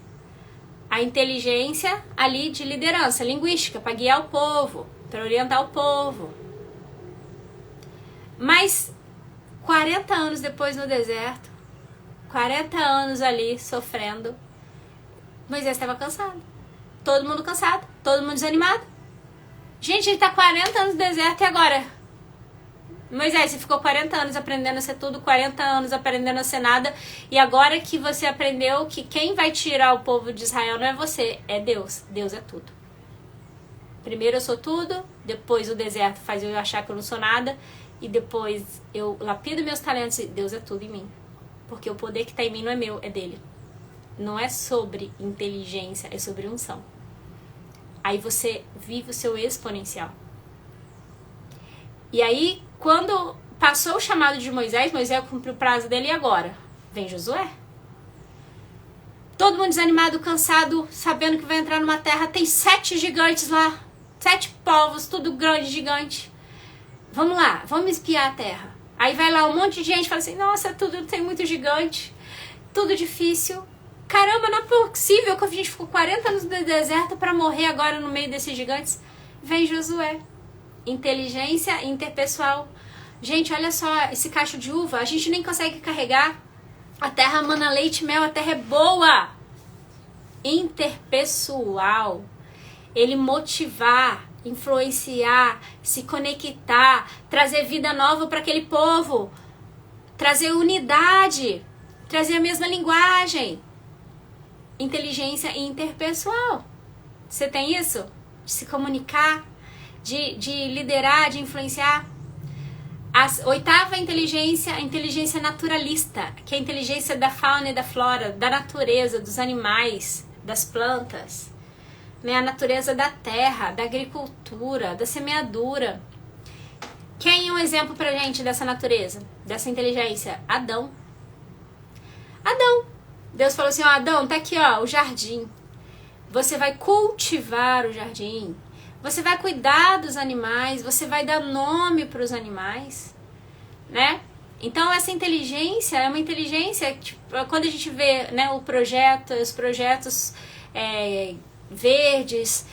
A inteligência ali de liderança linguística para guiar o povo, para orientar o povo. Mas 40 anos depois no deserto, 40 anos ali sofrendo, Moisés estava cansado. Todo mundo cansado, todo mundo desanimado. Gente, ele está 40 anos no deserto e agora? Moisés, você ficou 40 anos aprendendo a ser tudo, 40 anos aprendendo a ser nada, e agora que você aprendeu que quem vai tirar o povo de Israel não é você, é Deus. Deus é tudo. Primeiro eu sou tudo, depois o deserto faz eu achar que eu não sou nada, e depois eu lapido meus talentos e Deus é tudo em mim. Porque o poder que está em mim não é meu, é dele. Não é sobre inteligência, é sobre unção. Aí você vive o seu exponencial. E aí, quando passou o chamado de Moisés, Moisés cumpriu o prazo dele e agora? Vem Josué. Todo mundo desanimado, cansado, sabendo que vai entrar numa terra, tem 7 gigantes lá, 7 povos, tudo grande, gigante. Vamos lá, vamos espiar a terra. Aí vai lá um monte de gente e fala assim, nossa, tudo tem muito gigante, tudo difícil. Caramba, não é possível que a gente ficou 40 anos no deserto para morrer agora no meio desses gigantes. Vem Josué. Inteligência interpessoal. Gente, olha só, esse cacho de uva, a gente nem consegue carregar. A terra mana leite e mel, a terra é boa. Interpessoal. Ele motivar, influenciar, se conectar, trazer vida nova para aquele povo, trazer unidade, trazer a mesma linguagem. Inteligência interpessoal. Você tem isso? De se comunicar, de liderar, de influenciar. A 8ª inteligência, a inteligência naturalista, que é a inteligência da fauna e da flora, da natureza, dos animais, das plantas, né? A natureza da terra, da agricultura, da semeadura. Quem é um exemplo pra gente dessa natureza, dessa inteligência? Adão. Adão. Deus falou assim, ó, Adão, tá aqui, ó, o jardim. Você vai cultivar o jardim. Você vai cuidar dos animais, você vai dar nome para os animais, né? Então essa inteligência é uma inteligência, tipo, quando a gente vê, né, os projetos verdes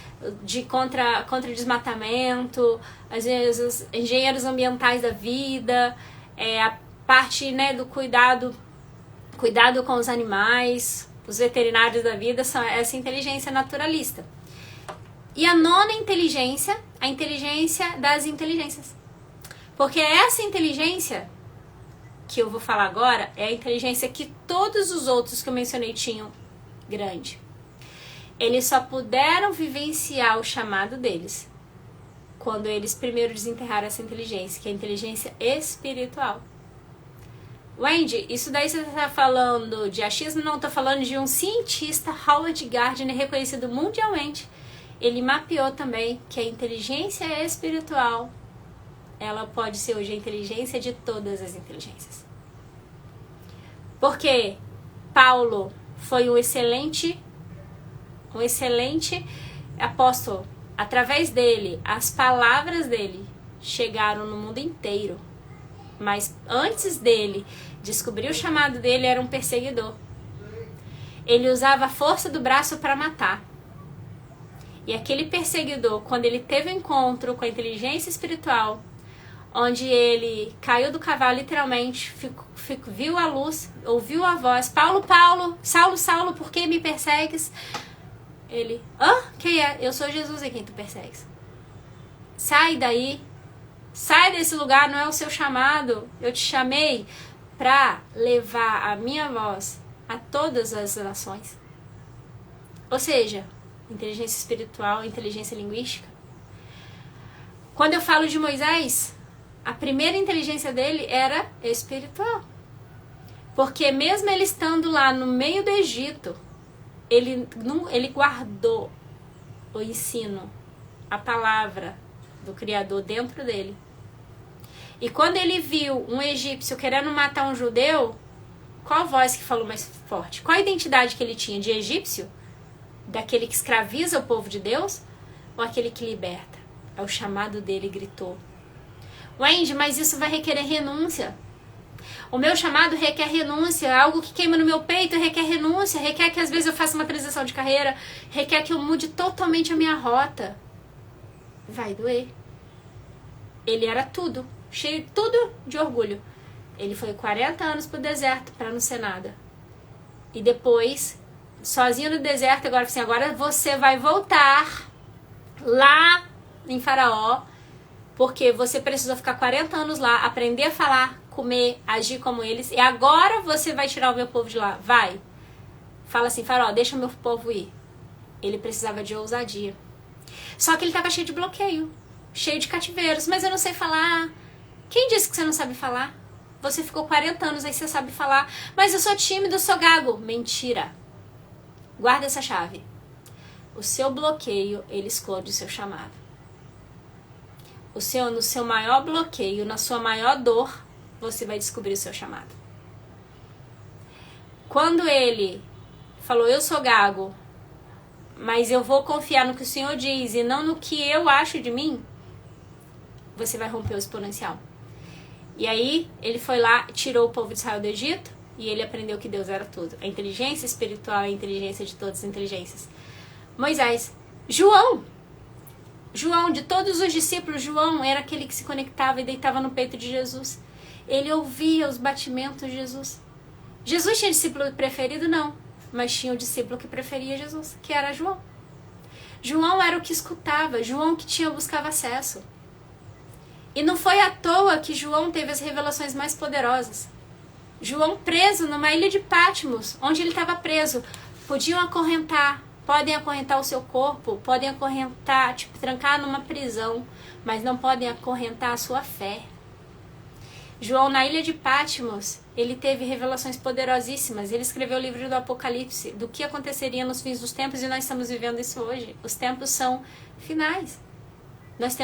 contra desmatamento, às vezes os engenheiros ambientais da vida, a parte, né, do cuidado cuidado com os animais, os veterinários da vida são essa inteligência naturalista. E a nona inteligência, a inteligência das inteligências. Porque essa inteligência que eu vou falar agora é a inteligência que todos os outros que eu mencionei tinham grande. Eles só puderam vivenciar o chamado deles quando eles primeiro desenterraram essa inteligência, que é a inteligência espiritual. Wendy, isso daí você está falando de achismo? Não, estou falando de um cientista, Howard Gardner, reconhecido mundialmente. Ele mapeou também que a inteligência espiritual, ela pode ser hoje a inteligência de todas as inteligências. Porque Paulo foi um excelente apóstolo. Através dele, as palavras dele chegaram no mundo inteiro. Mas antes dele descobrir o chamado dele, era um perseguidor. Ele usava a força do braço para matar. E aquele perseguidor, quando ele teve um encontro com a inteligência espiritual, onde ele caiu do cavalo, literalmente, viu a luz, ouviu a voz: Paulo, Paulo, Saulo, Saulo, por que me persegues? Ele: quem é? Eu sou Jesus em quem tu persegues. Sai daí, sai desse lugar, não é o seu chamado. Eu te chamei para levar a minha voz a todas as nações. Ou seja, inteligência espiritual, inteligência linguística. Quando eu falo de Moisés, a primeira inteligência dele era espiritual. Porque mesmo ele estando lá no meio do Egito, ele guardou o ensino, a palavra do Criador dentro dele. E quando ele viu um egípcio querendo matar um judeu, qual a voz que falou mais forte? Qual a identidade que ele tinha? De egípcio? Daquele que escraviza o povo de Deus? Ou aquele que liberta? É o chamado dele, gritou. Wendy, mas isso vai requerer renúncia. O meu chamado requer renúncia. Algo que queima no meu peito requer renúncia. Requer que às vezes eu faça uma transição de carreira. Requer que eu mude totalmente a minha rota. Vai doer. Ele era tudo. Cheio tudo de orgulho. Ele foi 40 anos pro deserto para não ser nada. E depois, sozinho no deserto, agora assim, agora você vai voltar lá em Faraó, porque você precisou ficar 40 anos lá, aprender a falar, comer, agir como eles, e agora você vai tirar o meu povo de lá. Vai. Fala assim: Faraó, deixa o meu povo ir. Ele precisava de ousadia. Só que ele estava cheio de bloqueio, cheio de cativeiros. Mas eu não sei falar. Quem disse que você não sabe falar? Você ficou 40 anos, aí você sabe falar. Mas eu sou tímido, eu sou gago. Mentira. Guarda essa chave. O seu bloqueio, ele esconde o seu chamado. No seu maior bloqueio, na sua maior dor, você vai descobrir o seu chamado. Quando ele falou: eu sou gago, mas eu vou confiar no que o Senhor diz e não no que eu acho de mim, você vai romper o exponencial. E aí, ele foi lá, tirou o povo de Israel do Egito, e ele aprendeu que Deus era tudo. A inteligência espiritual é a inteligência de todas as inteligências. Moisés. João, de todos os discípulos, João era aquele que se conectava e deitava no peito de Jesus. Ele ouvia os batimentos de Jesus. Jesus tinha discípulo preferido? Não. Mas tinha o discípulo que preferia Jesus, que era João. João era o que escutava, João que buscava acesso. E não foi à toa que João teve as revelações mais poderosas. João preso numa ilha de Patmos, onde ele estava preso. Podem acorrentar o seu corpo, podem acorrentar, trancar numa prisão, mas não podem acorrentar a sua fé. João, na ilha de Patmos, ele teve revelações poderosíssimas. Ele escreveu o livro do Apocalipse, do que aconteceria nos fins dos tempos, e nós estamos vivendo isso hoje. Os tempos são finais. Nós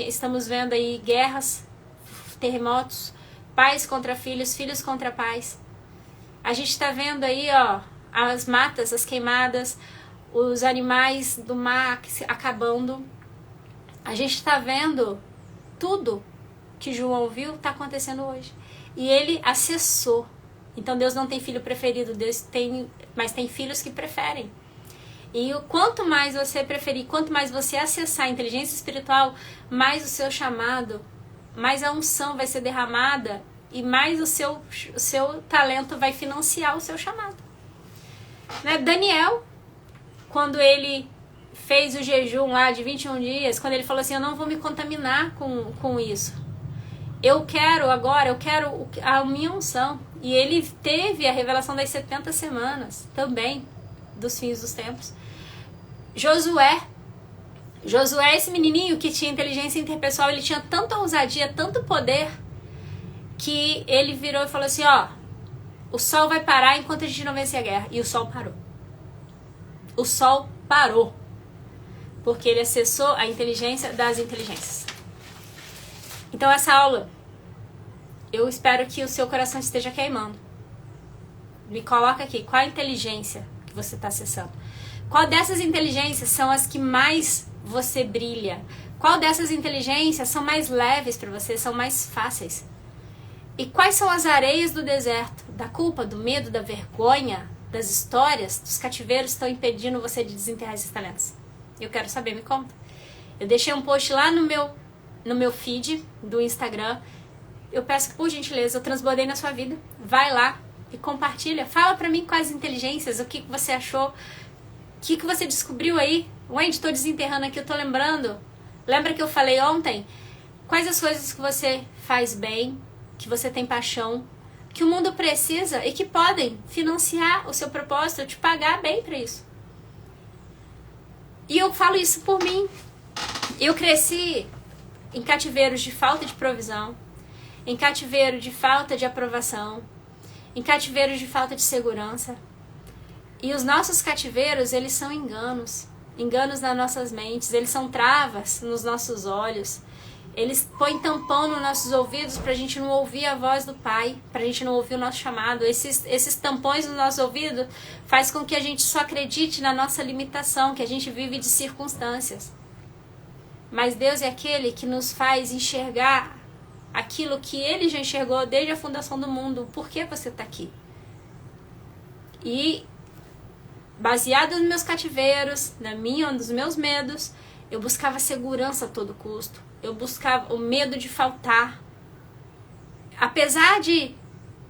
estamos vendo aí guerras, terremotos, pais contra filhos, filhos contra pais. A gente está vendo aí, as matas, as queimadas, os animais do mar acabando. A gente está vendo tudo que João viu está acontecendo hoje. E ele acessou. Então Deus não tem filho preferido, mas tem filhos que preferem. E quanto mais você preferir, quanto mais você acessar a inteligência espiritual, mais o seu chamado, mais a unção vai ser derramada e mais o seu talento vai financiar o seu chamado. Né? Daniel, quando ele fez o jejum lá de 21 dias, quando ele falou assim, eu não vou me contaminar com isso. Eu quero a minha unção. E ele teve a revelação das 70 semanas também, dos fins dos tempos. Josué, esse menininho que tinha inteligência interpessoal, ele tinha tanta ousadia, tanto poder, que ele virou e falou assim, ó, o sol vai parar enquanto a gente não vencer a guerra. E o sol parou. O sol parou. Porque ele acessou a inteligência das inteligências. Então essa aula, eu espero que o seu coração esteja queimando. Me coloca aqui, qual a inteligência que você está acessando? Qual dessas inteligências são as que mais você brilha? Qual dessas inteligências são mais leves para você, são mais fáceis? E quais são as areias do deserto? Da culpa, do medo, da vergonha, das histórias, dos cativeiros que estão impedindo você de desenterrar esses talentos? Eu quero saber, me conta. Eu deixei um post lá no meu feed do Instagram. Eu peço que, por gentileza, eu transbordei na sua vida. Vai lá e compartilha. Fala pra mim quais inteligências, o que você achou, o que você descobriu aí. Wendy, tô desenterrando aqui, eu tô lembrando. Lembra que eu falei ontem? Quais as coisas que você faz bem, que você tem paixão, que o mundo precisa e que podem financiar o seu propósito, te pagar bem pra isso. E eu falo isso por mim. Eu cresci em cativeiros de falta de provisão, em cativeiro de falta de aprovação, em cativeiros de falta de segurança. E os nossos cativeiros, eles são enganos nas nossas mentes, eles são travas nos nossos olhos, eles põem tampão nos nossos ouvidos pra gente não ouvir a voz do Pai, pra gente não ouvir o nosso chamado. Esses tampões nos nossos ouvidos faz com que a gente só acredite na nossa limitação, que a gente vive de circunstâncias. Mas Deus é aquele que nos faz enxergar aquilo que Ele já enxergou desde a fundação do mundo. Por que você está aqui? E baseado nos meus cativeiros, nos meus medos, eu buscava segurança a todo custo. Eu buscava o medo de faltar. Apesar de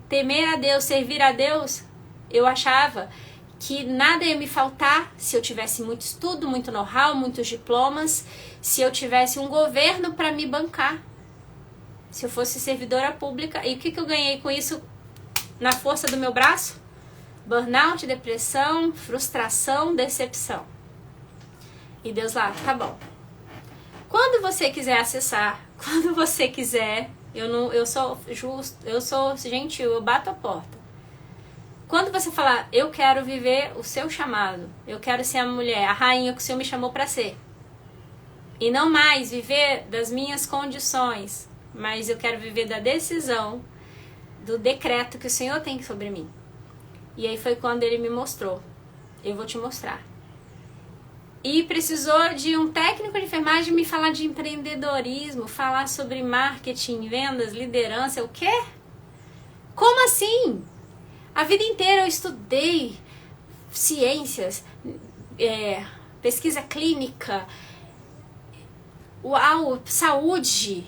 temer a Deus, servir a Deus, eu achava que nada ia me faltar se eu tivesse muito estudo, muito know-how, muitos diplomas, se eu tivesse um governo para me bancar, se eu fosse servidora pública. E o que eu ganhei com isso na força do meu braço? Burnout, depressão, frustração, decepção. E Deus lá, tá bom. Quando você quiser acessar, quando você quiser, eu sou justo, eu sou gentil, eu bato a porta. Quando você falar, eu quero viver o seu chamado, eu quero ser a mulher, a rainha que o Senhor me chamou para ser, e não mais viver das minhas condições, mas eu quero viver da decisão, do decreto que o Senhor tem sobre mim. E aí foi quando Ele me mostrou, eu vou te mostrar. E precisou de um técnico de enfermagem me falar de empreendedorismo, falar sobre marketing, vendas, liderança. O quê? Como assim? A vida inteira eu estudei ciências, pesquisa clínica, uau, saúde,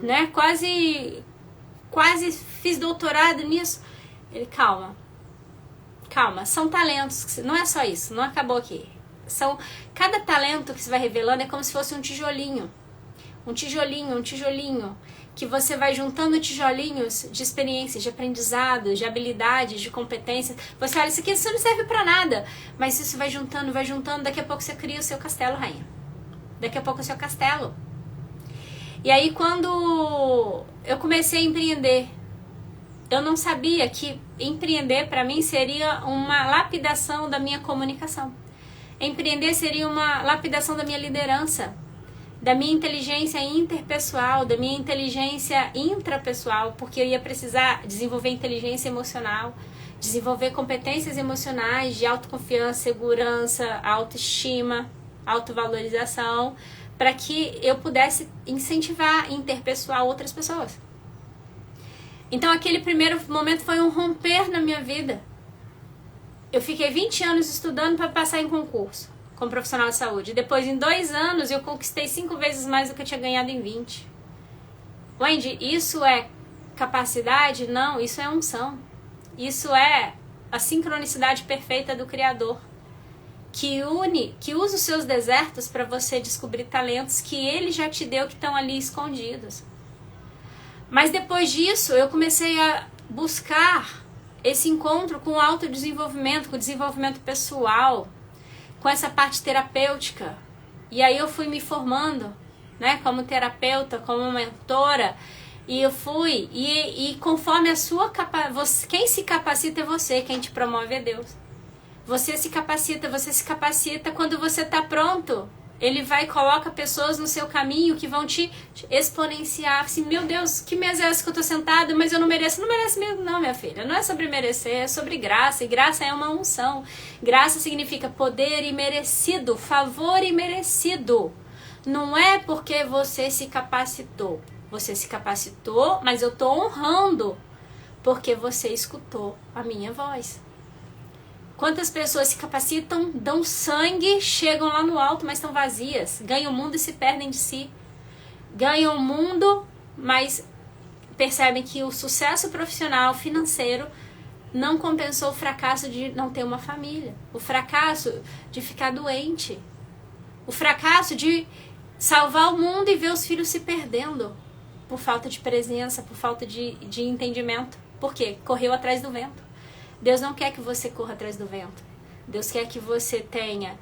né? Quase fiz doutorado nisso. Ele, calma, são talentos, não é só isso, não acabou aqui. Cada talento que você vai revelando é como se fosse um tijolinho, que você vai juntando tijolinhos de experiências, de aprendizado, de habilidades, de competências. Você olha, isso aqui não serve pra nada, mas isso vai juntando, daqui a pouco você cria o seu castelo, rainha. Daqui a pouco é o seu castelo. E aí quando eu comecei a empreender, eu não sabia que empreender pra mim seria uma lapidação da minha comunicação. Empreender seria uma lapidação da minha liderança, da minha inteligência interpessoal, da minha inteligência intrapessoal, porque eu ia precisar desenvolver inteligência emocional, desenvolver competências emocionais de autoconfiança, segurança, autoestima, autovalorização, para que eu pudesse incentivar interpessoal outras pessoas. Então aquele primeiro momento foi um romper na minha vida. Eu fiquei 20 anos estudando para passar em concurso como profissional de saúde. Depois, em 2 anos, eu conquistei 5 vezes mais do que eu tinha ganhado em 20. Wendy, isso é capacidade? Não, isso é unção. Isso é a sincronicidade perfeita do Criador, que usa os seus desertos para você descobrir talentos que Ele já te deu, que estão ali escondidos. Mas depois disso, eu comecei a buscar esse encontro com o autodesenvolvimento, com o desenvolvimento pessoal, com essa parte terapêutica. E aí eu fui me formando, né, como terapeuta, como mentora, e eu fui, e conforme a sua capacidade, quem se capacita é você, quem te promove é Deus. Você se capacita quando você está pronto. Ele vai e coloca pessoas no seu caminho que vão te exponenciar. Assim, meu Deus, que mesa é essa que eu tô sentada, mas eu não mereço. Não merece mesmo, não, minha filha. Não é sobre merecer, é sobre graça. E graça é uma unção. Graça significa poder imerecido, favor imerecido. Não é porque você se capacitou. Você se capacitou, mas eu tô honrando porque você escutou a minha voz. Quantas pessoas se capacitam, dão sangue, chegam lá no alto, mas estão vazias. Ganham o mundo e se perdem de si. Ganham o mundo, mas percebem que o sucesso profissional, financeiro, não compensou o fracasso de não ter uma família. O fracasso de ficar doente. O fracasso de salvar o mundo e ver os filhos se perdendo. Por falta de presença, por falta de entendimento. Por quê? Correu atrás do vento. Deus não quer que você corra atrás do vento. Deus quer que você tenha...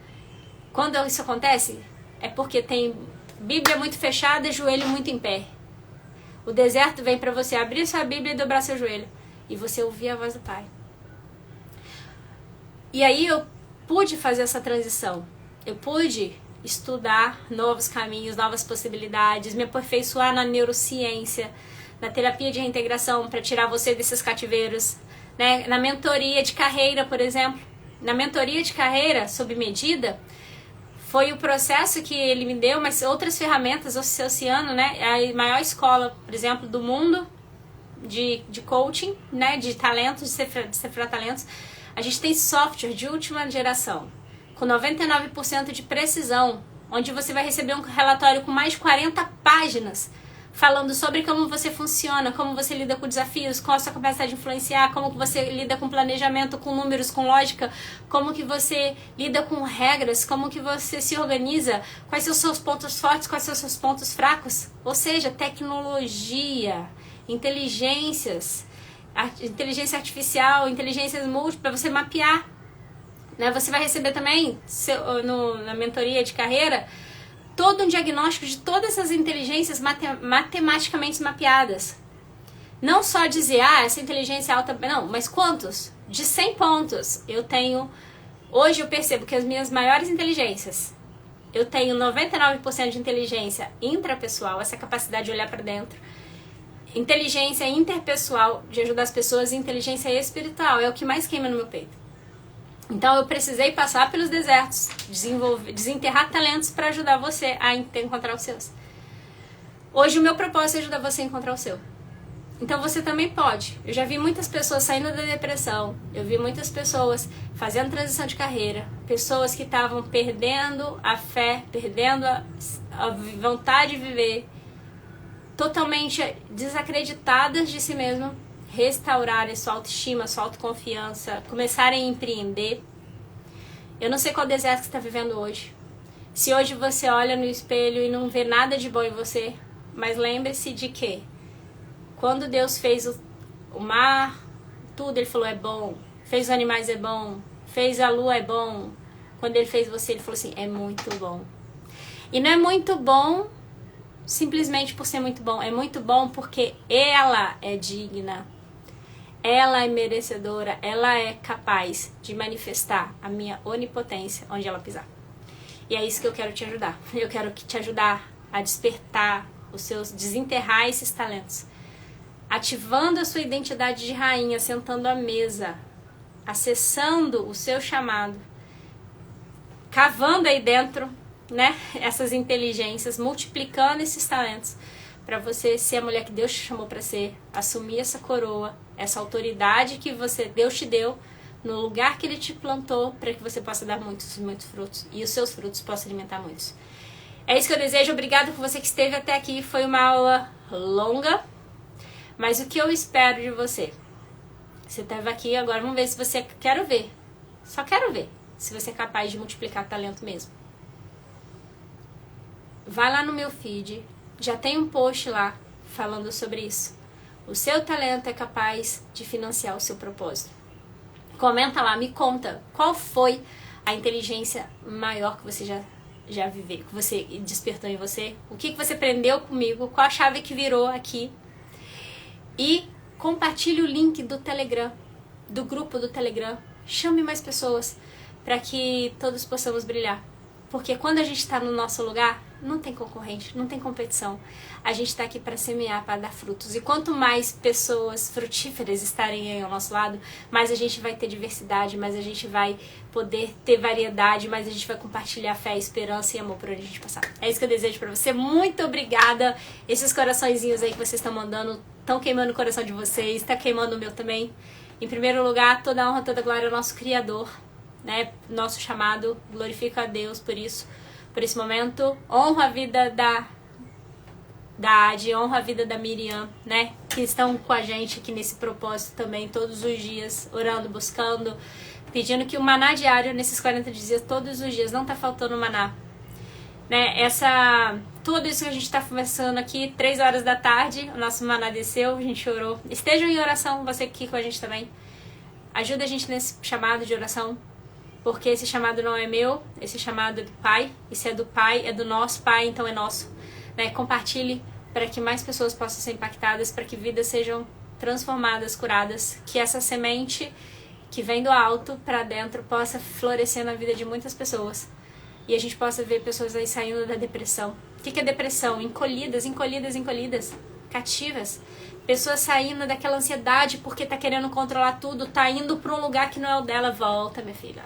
Quando isso acontece, é porque tem Bíblia muito fechada e joelho muito em pé. O deserto vem para você abrir sua Bíblia e dobrar seu joelho. E você ouvir a voz do Pai. E aí eu pude fazer essa transição. Eu pude estudar novos caminhos, novas possibilidades, me aperfeiçoar na neurociência, na terapia de reintegração para tirar você desses cativeiros. Né? Na mentoria de carreira, por exemplo, na mentoria de carreira sob medida, foi o processo que ele me deu, mas outras ferramentas, o Oceano, né? É a maior escola, por exemplo, do mundo de coaching, né? De talentos, de cifrar talentos. A gente tem software de última geração, com 99% de precisão, onde você vai receber um relatório com mais de 40 páginas, falando sobre como você funciona, como você lida com desafios, qual a sua capacidade de influenciar, como que você lida com planejamento, com números, com lógica, como que você lida com regras, como que você se organiza, quais são os seus pontos fortes, quais são os seus pontos fracos. Ou seja, tecnologia, inteligência artificial, inteligências múltiplas, para você mapear. Né? Você vai receber também, na mentoria de carreira, todo um diagnóstico de todas essas inteligências matematicamente mapeadas. Não só dizer, essa inteligência é alta, não, mas quantos? De 100 pontos eu tenho, hoje eu percebo que as minhas maiores inteligências, eu tenho 99% de inteligência intrapessoal, essa capacidade de olhar para dentro, inteligência interpessoal, de ajudar as pessoas, e inteligência espiritual, é o que mais queima no meu peito. Então eu precisei passar pelos desertos, desenterrar talentos para ajudar você a encontrar os seus. Hoje o meu propósito é ajudar você a encontrar o seu. Então você também pode. Eu já vi muitas pessoas saindo da depressão, eu vi muitas pessoas fazendo transição de carreira, pessoas que estavam perdendo a fé, perdendo a vontade de viver, totalmente desacreditadas de si mesmas, restaurarem sua autoestima, sua autoconfiança, começarem a empreender. Eu não sei qual deserto que você está vivendo hoje. Se hoje você olha no espelho e não vê nada de bom em você, mas lembre-se de que quando Deus fez o mar, tudo Ele falou é bom, fez os animais é bom, fez a lua é bom. Quando Ele fez você, Ele falou assim, é muito bom. E não é muito bom simplesmente por ser muito bom, é muito bom porque ela é digna. Ela é merecedora, ela é capaz de manifestar a minha onipotência onde ela pisar. E é isso que eu quero te ajudar. Eu quero te ajudar a despertar os seus, desenterrar esses talentos. Ativando a sua identidade de rainha, sentando à mesa, acessando o seu chamado, cavando aí dentro, né, essas inteligências, multiplicando esses talentos, para você ser a mulher que Deus te chamou para ser, assumir essa coroa, essa autoridade que Deus te deu, no lugar que Ele te plantou, para que você possa dar muitos frutos, e os seus frutos possam alimentar muitos. É isso que eu desejo. Obrigada por você que esteve até aqui. Foi uma aula longa, Mas o que eu espero de você? Você estava aqui agora, vamos ver se você... Quero ver. Só quero ver se você é capaz de multiplicar talento mesmo. Vai lá no meu feed. Já tem um post lá falando sobre isso. O seu talento é capaz de financiar o seu propósito. Comenta lá, me conta qual foi a inteligência maior que você já viveu, que você despertou em você. O que você aprendeu comigo, qual a chave que virou aqui. E compartilhe o link do Telegram, do grupo do Telegram. Chame mais pessoas para que todos possamos brilhar. Porque quando a gente está no nosso lugar, não tem concorrente, não tem competição. A gente está aqui para semear, para dar frutos. E quanto mais pessoas frutíferas estarem aí ao nosso lado, mais a gente vai ter diversidade, mais a gente vai poder ter variedade, mais a gente vai compartilhar fé, esperança e amor por onde a gente passar. É isso que eu desejo para você. Muito obrigada. Esses coraçõezinhos aí que vocês estão mandando estão queimando o coração de vocês, está queimando o meu também. Em primeiro lugar, toda a honra, toda a glória ao nosso Criador, né? Nosso chamado, glorifica a Deus por isso, por esse momento. Honra a vida da Adi, honra a vida da Miriam, né? Que estão com a gente aqui nesse propósito também, todos os dias, orando, buscando, pedindo que o maná diário, nesses 40 dias, todos os dias, não tá faltando maná. Né? Tudo isso que a gente está conversando aqui, 3 horas da tarde, o nosso maná desceu, a gente orou. Estejam em oração, você aqui com a gente também. Ajuda a gente nesse chamado de oração, porque esse chamado não é meu, esse chamado é do Pai. E se é do Pai, é do nosso Pai, então é nosso. Né? Compartilhe para que mais pessoas possam ser impactadas, para que vidas sejam transformadas, curadas, que essa semente que vem do alto para dentro possa florescer na vida de muitas pessoas. E a gente possa ver pessoas aí saindo da depressão. O que é depressão? Encolhidas, cativas. Pessoas saindo daquela ansiedade porque tá querendo controlar tudo, tá indo para um lugar que não é o dela. Volta, minha filha.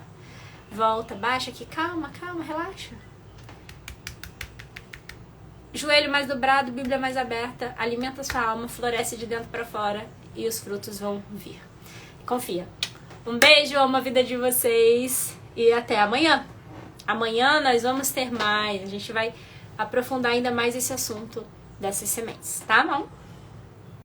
Volta, baixa aqui, calma, relaxa. Joelho mais dobrado, Bíblia mais aberta, alimenta sua alma, floresce de dentro para fora e os frutos vão vir. Confia. Um beijo, amo a vida de vocês e até amanhã. Amanhã nós vamos ter mais, a gente vai aprofundar ainda mais esse assunto dessas sementes, tá bom?